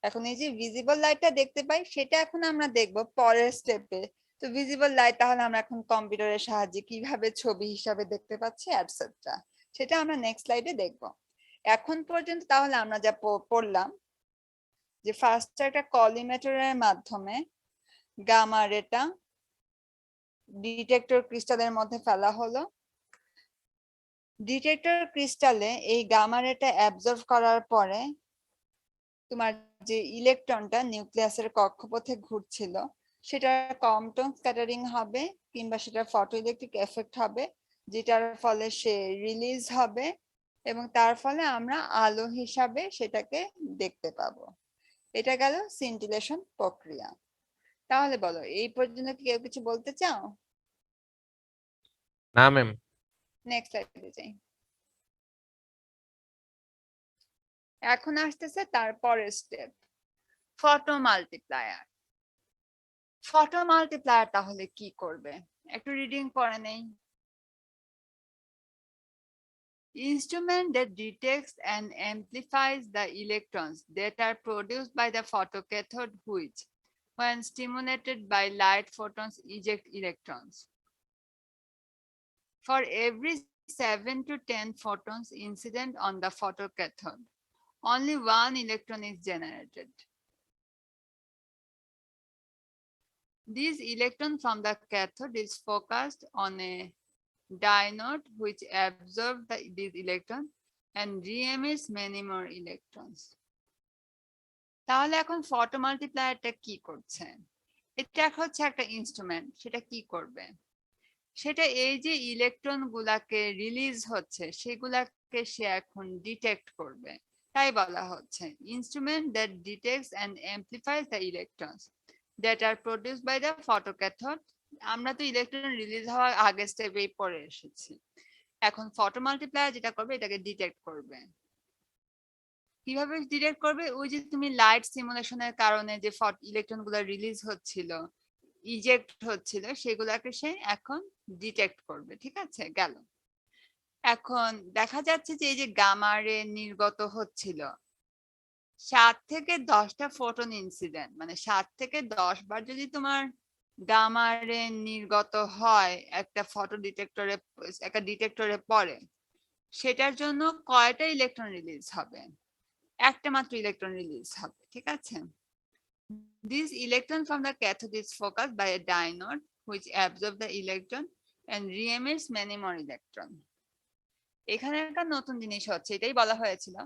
এখন এই যে ভিজিবল লাইটটা দেখতে পাই সেটা এখন আমরা দেখব পরের স্টেপে। তো ভিজিবল লাইট তাহলে আমরা এখন কম্পিউটারের সাহায্যে কিভাবে ছবি হিসাবে দেখতে পাচ্ছি এটসেট্রা, সেটা আমরা নেক্সট স্লাইডে দেখব। এখন পর্যন্ত তাহলে আমরা যা পড়লাম যে ফার্স্ট একটা কলিমেটরের মাধ্যমে গামা রেটা ডিটেক্টর ক্রিস্টালের মধ্যে ফেলা হলো। ডিটেক্টর ক্রিস্টালে এই গামা রেটা অ্যাবজর্ব করার পরে তোমার যে ইলেকট্রনটা নিউক্লিয়াসের কক্ষপথে ঘুরছিল সেটা কম্পটন স্ক্যাটারিং হবে কিংবা সেটা ফটোইলেকট্রিক এফেক্ট হবে, যেটার ফলে সে রিলিজ হবে এবং তার ফলে আমরা আলো হিসাবে সেটাকে দেখতে পাবো। এটা গেল সিন্টিলেশন প্রক্রিয়া। তাহলে বলো, এই পর্যন্ত কি কেউ কিছু বলতে চাও? না ম্যাম। নেক্সট স্লাইডে যাই। এখন আসতেছে তারপরের step, photo multiplier. Photo multiplier তাহলে কি করবে একটু রিডিং করে নেই। Instrument that detects and amplifies the electrons that are produced by the photocathode which, when stimulated by light photons, eject electrons. For every 7 to 10 photons incident on the photocathode, only one electron is generated. This electron from the cathode is focused on a diode which absorbs these electrons and re-emits many more electrons. তাহলে এখন photo মাল্টিপ্লায়ারটা কি করছে? এটা হচ্ছে একটা instrument, সেটা কি করবে? সেটা এই যে ইলেকট্রন গুলাকে রিলিজ হচ্ছে সেগুলাকে সে এখন ডিটেক্ট করবে, তাই বলা হচ্ছে instrument that detects and amplifies the electrons that are produced by the photocathode. আমরা তো ইলেকট্রন রিলিজ হওয়ার আগের স্টেপেই পড়ে এসেছি। এখন ফটো মাল্টিপ্লায়ার যেটা করবে এটাকে ডিটেক্ট করবে। কিভাবে ডিটেক্ট করবে? ওই যে তুমি লাইট সিমুলেশনের কারণে যে ইলেকট্রন গুলো রিলিজ হচ্ছিল, ইজেক্ট হচ্ছিল, সেগুলাকে সে এখন ডিটেক্ট করবে। ঠিক আছে, গেল। এখন দেখা যাচ্ছে যে এই যে গামা রে নির্গত হচ্ছিল 7 থেকে 10টা ফোটন ইনসিডেন্ট, মানে 7 থেকে 10 বার যদি তোমার গামা রে নির্গত হয় একটা ফটো ডিটেক্টরে, একটা ডিটেক্টরে পড়ে, সেটার জন্য কয়টা ইলেকট্রন রিলিজ হবে? একটা মাত্র ইলেকট্রন রিলিজ হবে। ঠিক আছে, this electron from the cathode is focused by a diode which absorbs the electron and re-emits many more electron. এখানে একটা নতুন জিনিস হচ্ছে, এটাই বলা হয়েছিল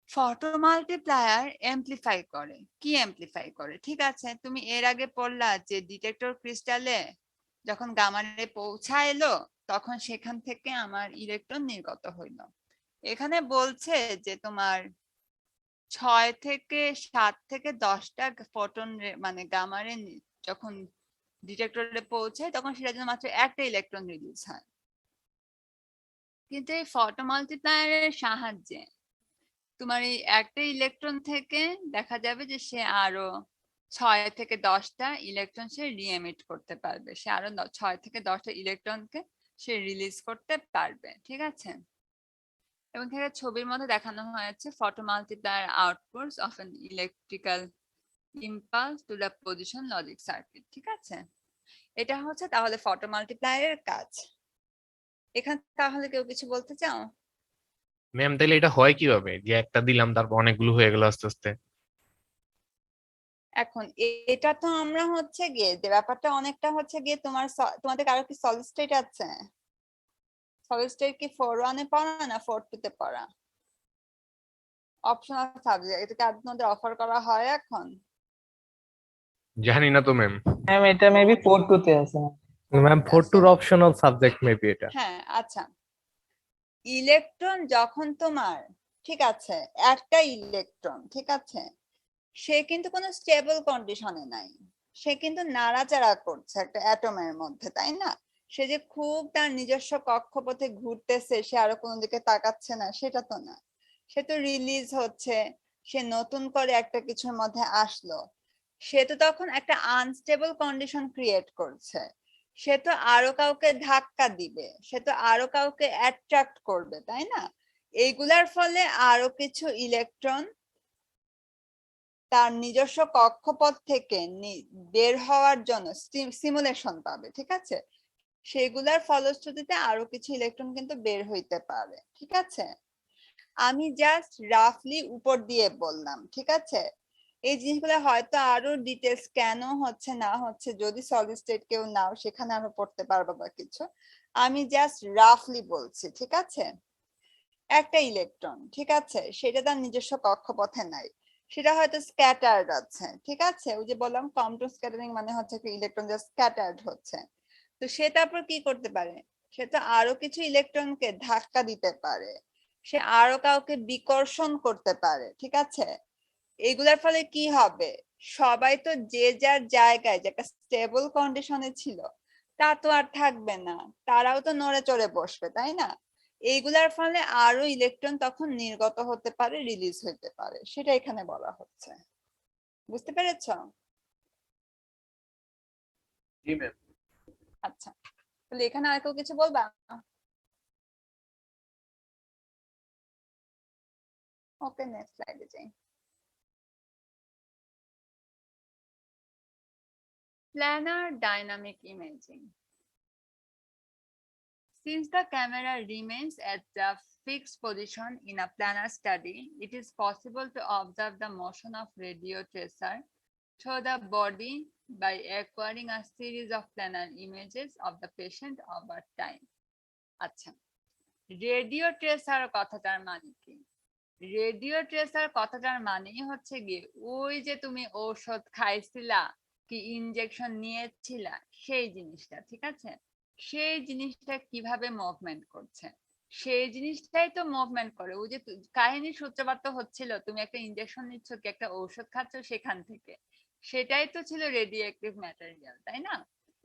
ফটো মাল্টিপ্লায়ার এমপ্লিফাই করে। কি এমপ্লিফাই করে? ঠিক আছে, তুমি এর আগে পড়লা যে ডিটেক্টর ক্রিস্টালে যখন গামা রে পৌঁছাইলো তখন সেখান থেকে আমার ইলেকট্রন নির্গত হইল। এখানে বলছে যে তোমার 6 থেকে 7 থেকে 10টা ফোটন মানে গামা রে যখন ডিটেক্টরে পৌঁছায় তখন সেটার জন্য মাত্র একটা ইলেকট্রন রিলিজ হয়। কিন্তু এই ফটো মাল্টিপ্লায়ারের সাহায্যে তোমার এই একটা ইলেকট্রন থেকে দেখা যাবে যে সে আরো 6 থেকে 10টা ইলেকট্রন সে রিএমিট করতে পারবে, সে আরো 6 থেকে 10টা ইলেকট্রনকে সে রিলিজ করতে পারবে। ঠিক আছে, এবং এখানে ছবির মধ্যে দেখানো হয়েছে photo multiplier outputs of an electrical impulse to the position logic circuit. ঠিক আছে, এটা হচ্ছে তাহলে ফটো মাল্টিপ্লায়ারের কাজ। এখানে তাহলে কেউ কিছু বলতে চাও? ম্যাম তাহলে এটা হয় কিভাবে যে একটা দিলাম তারপর অনেকগুলো হয়ে গেল আস্তে আস্তে? এখন এটা তো আমরা হচ্ছে গিয়ে যে ব্যাপারটা অনেকটা হচ্ছে গিয়ে তোমাদের কারো কি সলিড স্টেট আছে? সলিড স্টেট কি 4-1 এ পড়া না 4-2 তে পড়া? অপশনাল সাবজেক্ট, এটা কি আপনাদের অফার করা হয় এখন? জানি না তো ম্যাম। ম্যাম এটা মেবি 4-2 তে আছে। ম্যাম 4-2 অপশনাল সাবজেক্ট মেবি এটা। হ্যাঁ, আচ্ছা। ইলেকট্রন যখন তোমার, ঠিক আছে, একটা ইলেকট্রন, ঠিক আছে, সে কিন্তু কোনো স্টেবল কন্ডিশনে নাই, সে কিন্তু নাড়াচাড়া করছে একটা অ্যাটমের মধ্যে, তাই না? সে যে খুব তার নিজস্ব কক্ষপথে ঘুরতেছে, সে আরো কোনো দিকে তাকাচ্ছে না, সেটা তো না। সে তো রিলিজ হচ্ছে, সে নতুন করে একটা কিছুর মধ্যে আসলো, সে তো তখন একটা আনস্টেবল কন্ডিশন ক্রিয়েট করছে। সে তো আরো কাউকে ধাক্কা দিবে, সে তো আরো কাউকে অ্যাট্রাক্ট করবে, তাই না? এইগুলার ফলে আরো কিছু ইলেকট্রন তার নিজস্ব কক্ষপথ থেকে বের হওয়ার জন্য সিমুলেশন পাবে। ঠিক আছে, সেগুলার ফলশ্রুতিতে আরো কিছু ইলেকট্রন কিন্তু বের হইতে পারে। ঠিক আছে, আমি জাস্ট রাফলি উপর দিয়ে বললাম। ঠিক আছে, এই জিনিসগুলো হয়তো আরো ডিটেলস কেন হচ্ছে না হচ্ছে, যদি সলিড স্টেট কেউ নাও সেখানে আরো পড়তে পারবো বা কিছু, আমি জাস্ট রাফলি বলছি। ঠিক আছে, একটা ইলেকট্রন, ঠিক আছে, সেটা তার নিজস্ব কক্ষপথে নাই, সেটা হয়তো স্ক্যাটার্ড আছে, ঠিক আছে, ওই যে বললাম কম্পাউন্ড স্ক্যাটারিং মানে হচ্ছে একটা ইলেকট্রন যা স্ক্যাটার্ড হচ্ছে। তো সে তারপর কি করতে পারে, সে তো আরো কিছু ইলেকট্রনকে ধাক্কা দিতে পারে, সে আরো কাউকে বিকর্ষণ করতে পারে, ঠিক আছে। এগুলার ফলে কি হবে, সবাই তো যে যার জায়গায় যে একটা স্টেবল কন্ডিশনে ছিল তা তো আর থাকবে না, তারাও তো নড়ে চড়ে বসবে, তাই না। এইগুলার ফলে আরো ইলেকট্রন তখন নির্গত হতে পারে, রিলিজ হতে পারে, সেটা এখানে বলা হচ্ছে। বুঝতে পেরেছো? জি ম্যাম। আচ্ছা, তাহলে এখানে আর কেউ কিছু বলবা? ওকে, নেক্সট স্লাইডে যাই। Planar dynamic imaging. Since the camera remains at the fixed position in a planar study, it is possible to observe the motion of radio tracer through the body by acquiring a series of planar images of the patient over time. আচ্ছা, radio tracer কথাটার মানে কি? Radio tracer কথাটার মানেই হচ্ছে গিয়ে ওই যে তুমি ঔষধ খাইছিলা কি ইনজেকশন নিয়েছিলা সেই জিনিসটা, ঠিক আছে, সেই জিনিসটা কিভাবে মুভমেন্ট করছে, সেই জিনিসটাই তো মুভমেন্ট করে। ওই যে কাহিনীর সূত্রপাত তো হচ্ছিল তুমি একটা ইনজেকশন নিচ্ছ কি একটা ঔষধ খাচ্ছ সেখান থেকে, সেটাই তো ছিল রেডিও অ্যাক্টিভ ম্যাটেরিয়াল, তাই না।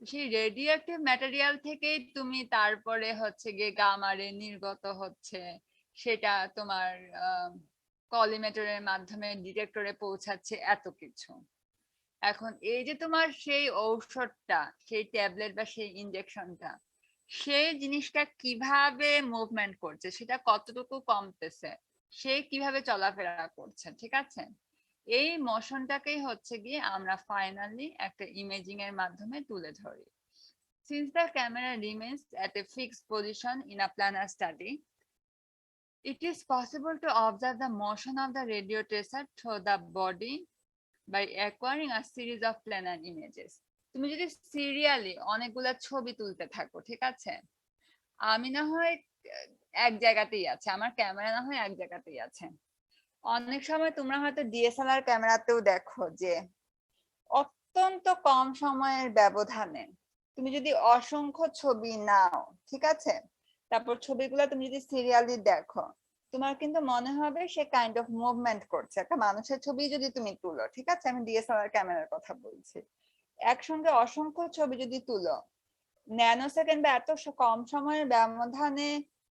সেই রেডিও অ্যাক্টিভ ম্যাটেরিয়াল থেকেই তুমি তারপরে হচ্ছে গিয়ে গামা রে নির্গত হচ্ছে, সেটা তোমার কলিমেটরের মাধ্যমে ডিটেক্টরে পৌঁছাচ্ছে, এত কিছু। এখন এই যে তোমার সেই ঔষধটা, সেই ট্যাবলেট বা সেই ইনজেকশনটা, সেই জিনিসটা কিভাবে মুভমেন্ট করছে, সেটা কতটুকু কমতেছে, সে কিভাবে চলাফেরা করছে, ঠিক আছে, এই মোশনটাকেই হচ্ছে গিয়ে আমরা ফাইনালি একটা ইমেজিং এর মাধ্যমে তুলে ধরি। Since the camera remains at a fixed position in a planar study, it is possible to observe the motion of the radio tracer through the body by acquiring a series of planar images. তুমি যদি serially অনেকগুলা ছবি তুলতে থাকো, ঠিক আছে, আমি না হয় এক জায়গাতেই আছে, আমার ক্যামেরা না হয় এক জায়গাতেই আছে, অনেক সময় তোমরা হয়তো ডিএসএলআর ক্যামেরাতেও দেখো যে অত্যন্ত কম সময়ের ব্যবধানে তুমি যদি অসংখ্য ছবি নাও, ঠিক আছে, তারপর ছবিগুলো তুমি যদি সিরিয়ালি দেখো, তোমার কিন্তু মনে হবে সে কাইন্ড অফ মুভমেন্ট করছে। একটা মানুষের ছবি যদি তুমি তুলো, ঠিক আছে, আমি ডিএসএলআর ক্যামেরার কথা বলছি, একসঙ্গে অসংখ্য ছবি যদি তুলো, ন্যানো সেকেন্ড বা এত কম সময়ের ব্যবধানে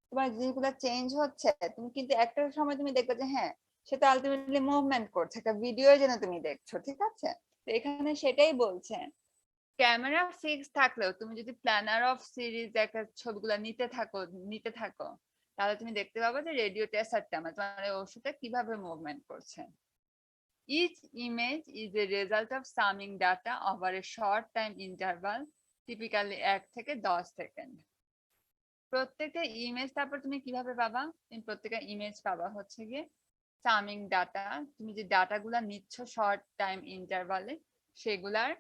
তোমার জিনিসগুলো চেঞ্জ হচ্ছে, তুমি কিন্তু একটা সময় তুমি দেখবে যে হ্যাঁ সেটা আলটিমেটলি মুভমেন্ট করছে, একটা ভিডিও যেন তুমি দেখছো, ঠিক আছে। তো এখানে সেটাই বলছে, ক্যামেরা ফিক্স থাকলেও তুমি যদি প্ল্যানার অফ সিরিজ একটা ছবিগুলো নিতে থাকো তাহলে তুমি দেখতে পাবে যে রেডিও ট্রেসারটা মানে তোমার ওষুধটা কিভাবে মুভমেন্ট করছে। Each image is a result of summing data over a short time interval, typically 1 থেকে 10 সেকেন্ড। প্রত্যেকটা ইমেজ তারপর তুমি কিভাবে পাবা, তুমি প্রত্যেকটা ইমেজ পাবা হচ্ছে গিয়ে সামিং ডাটা, তুমি যে ডাটাগুলো নিচ্ছ শর্ট টাইম ইন্টারভালে সেগুলার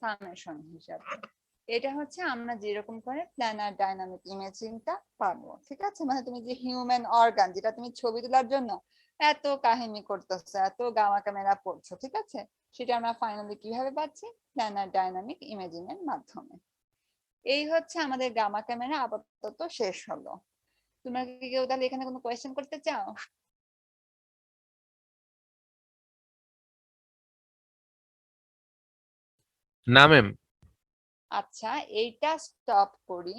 সামেশন হিসাবে। এটা হচ্ছে আমরা যেরকম করে প্ল্যানার ডাইনামিক ইমেজিংটা পাবো, ঠিক আছে, মানে তুমি যে হিউম্যান অর্গান যেটা তুমি ছবি তোলার জন্য এত কাহিনী করতেছো, এত গামা ক্যামেরা পড়ছো, ঠিক আছে, সেটা আমরা ফাইনালি কিভাবে পাচ্ছি, প্ল্যানার ডাইনামিক ইমেজিং এর মাধ্যমে। এই হচ্ছে আমাদের গামা ক্যামেরা আপাতত শেষ হলো। তোমরা কি কেউ তাহলে এখানে কোনো কোয়েশ্চেন করতে চাও? না ম্যাম। আচ্ছা, এইটা স্টপ করি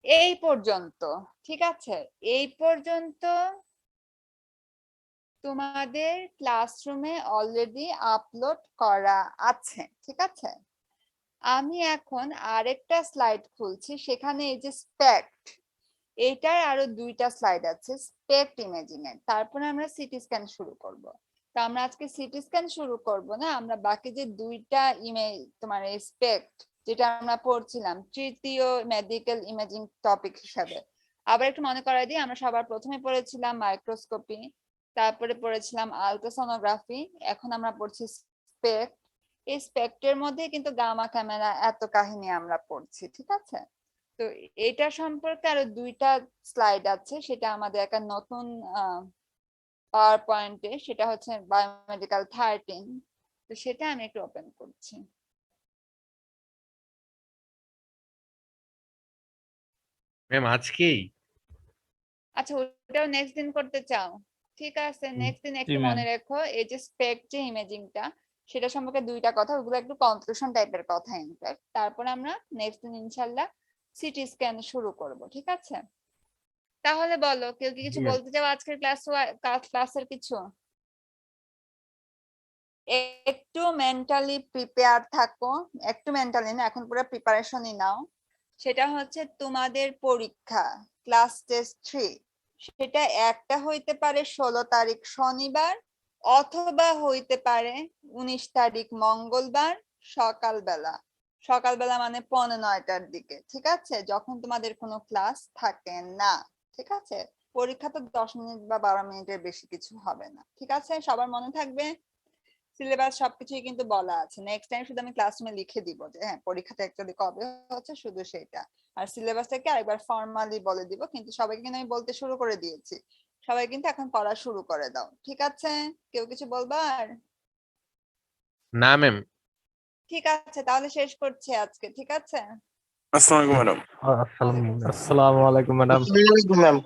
এই পর্যন্ত, ঠিক আছে, এই পর্যন্ত তোমাদের ক্লাসরুমে অলরেডি আপলোড করা আছে, ঠিক আছে। আমি এখন আরেকটা স্লাইড খুলছি, সেখানে এই যে স্পেক্ট, এইটার আরো 2টা স্লাইড আছে স্পেক্ট ইমেজিং এর, তারপরে আমরা সিটি স্ক্যান শুরু করব। তো আমরা আজকে সিটি স্ক্যান শুরু করব না, আমরা বাকি যে 2টা ইমেজ তোমার এই স্পেক্ট যেটা আমরা পড়ছিলাম তৃতীয় মেডিকেল ইমেজিং টপিক হিসাবে, আবার একটু মনে করাই দিই, আমরা সবার প্রথমে পড়েছিলাম মাইক্রোস্কোপি, তারপরে পড়েছিলাম আলট্রাসোনোগ্রাফি, এখন আমরা পড়ছি স্পেক্ট। এই স্পেক্টের মধ্যে কিন্তু গামা ক্যামেরা এত কাহিনী আমরা পড়ছি, ঠিক আছে। তো তো এটা সম্পর্কে আরো 2টা স্লাইড আছে, সেটা আমাদের একটা নতুন পাওয়ার পয়েন্টে, সেটা হচ্ছে বায়োমেডিক্যাল 13। তো সেটা আমি একটু ওপেন করছি। ম্যাম আজকেই? আচ্ছা, ওটাও নেক্সট দিন করতে চাও? ঠিক আছে, নেক্সট দিন একটু জি, মনে রেখো, এই যে স্পেক যে ইমেজিংটা, সেটা সম্পর্কে 2টা কথা, ওগুলো একটু কনক্লুশন টাইপের কথা ইনফ্যাক্ট। তারপর আমরা নেক্সট দিন ইনশাল্লাহ সিটি স্ক্যান শুরু করব, ঠিক আছে? তাহলে বলো, কেউ কি কিছু জি, বলতে চাও আজকের ক্লাসের কিছু? একটু মেন্টালি প্রিপেয়ার থাকো, একটু মেন্টালি না, এখন পুরো প্রিপারেশনই নাও। সেটা হচ্ছে তোমাদের পরীক্ষা ক্লাস টেস্ট 3, সেটা একটা হইতে পারে 16 তারিখ শনিবার, অথবা হইতে পারে 19 তারিখ মঙ্গলবার সকালবেলা। সকালবেলা মানে 9:45টার দিকে, ঠিক আছে, যখন তোমাদের কোনো ক্লাস থাকে না। ঠিক আছে, পরীক্ষা তো 10 মিনিট বা 12 মিনিটের বেশি কিছু হবে না, ঠিক আছে? সবার মনে থাকবে, সিলেবাস সবকিছুই কিন্তু বলা আছে। নেক্সট টাইম শুধু আমি ক্লাসরুমে লিখে দিব যে হ্যাঁ পরীক্ষাটা অ্যাকচুয়ালি কবে হচ্ছে, শুধু সেটা। আর সিলেবাসটাকে আরেকবার ফর্মালি বলে দিব, কিন্তু সবাইকে কিন্তু আমি বলতে শুরু করে দিয়েছি, সবাই কিন্তু এখন পড়া শুরু করে দাও, ঠিক আছে? কেউ কিছু বলবার? না ম্যাম। ঠিক আছে, তাহলে শেষ করছি আজকে, ঠিক আছে? আসসালামু আলাইকুম ম্যাডাম। আসসালামু আলাইকুম। আসসালামু আলাইকুম ম্যাডাম। আসসালামু আলাইকুম ম্যাম।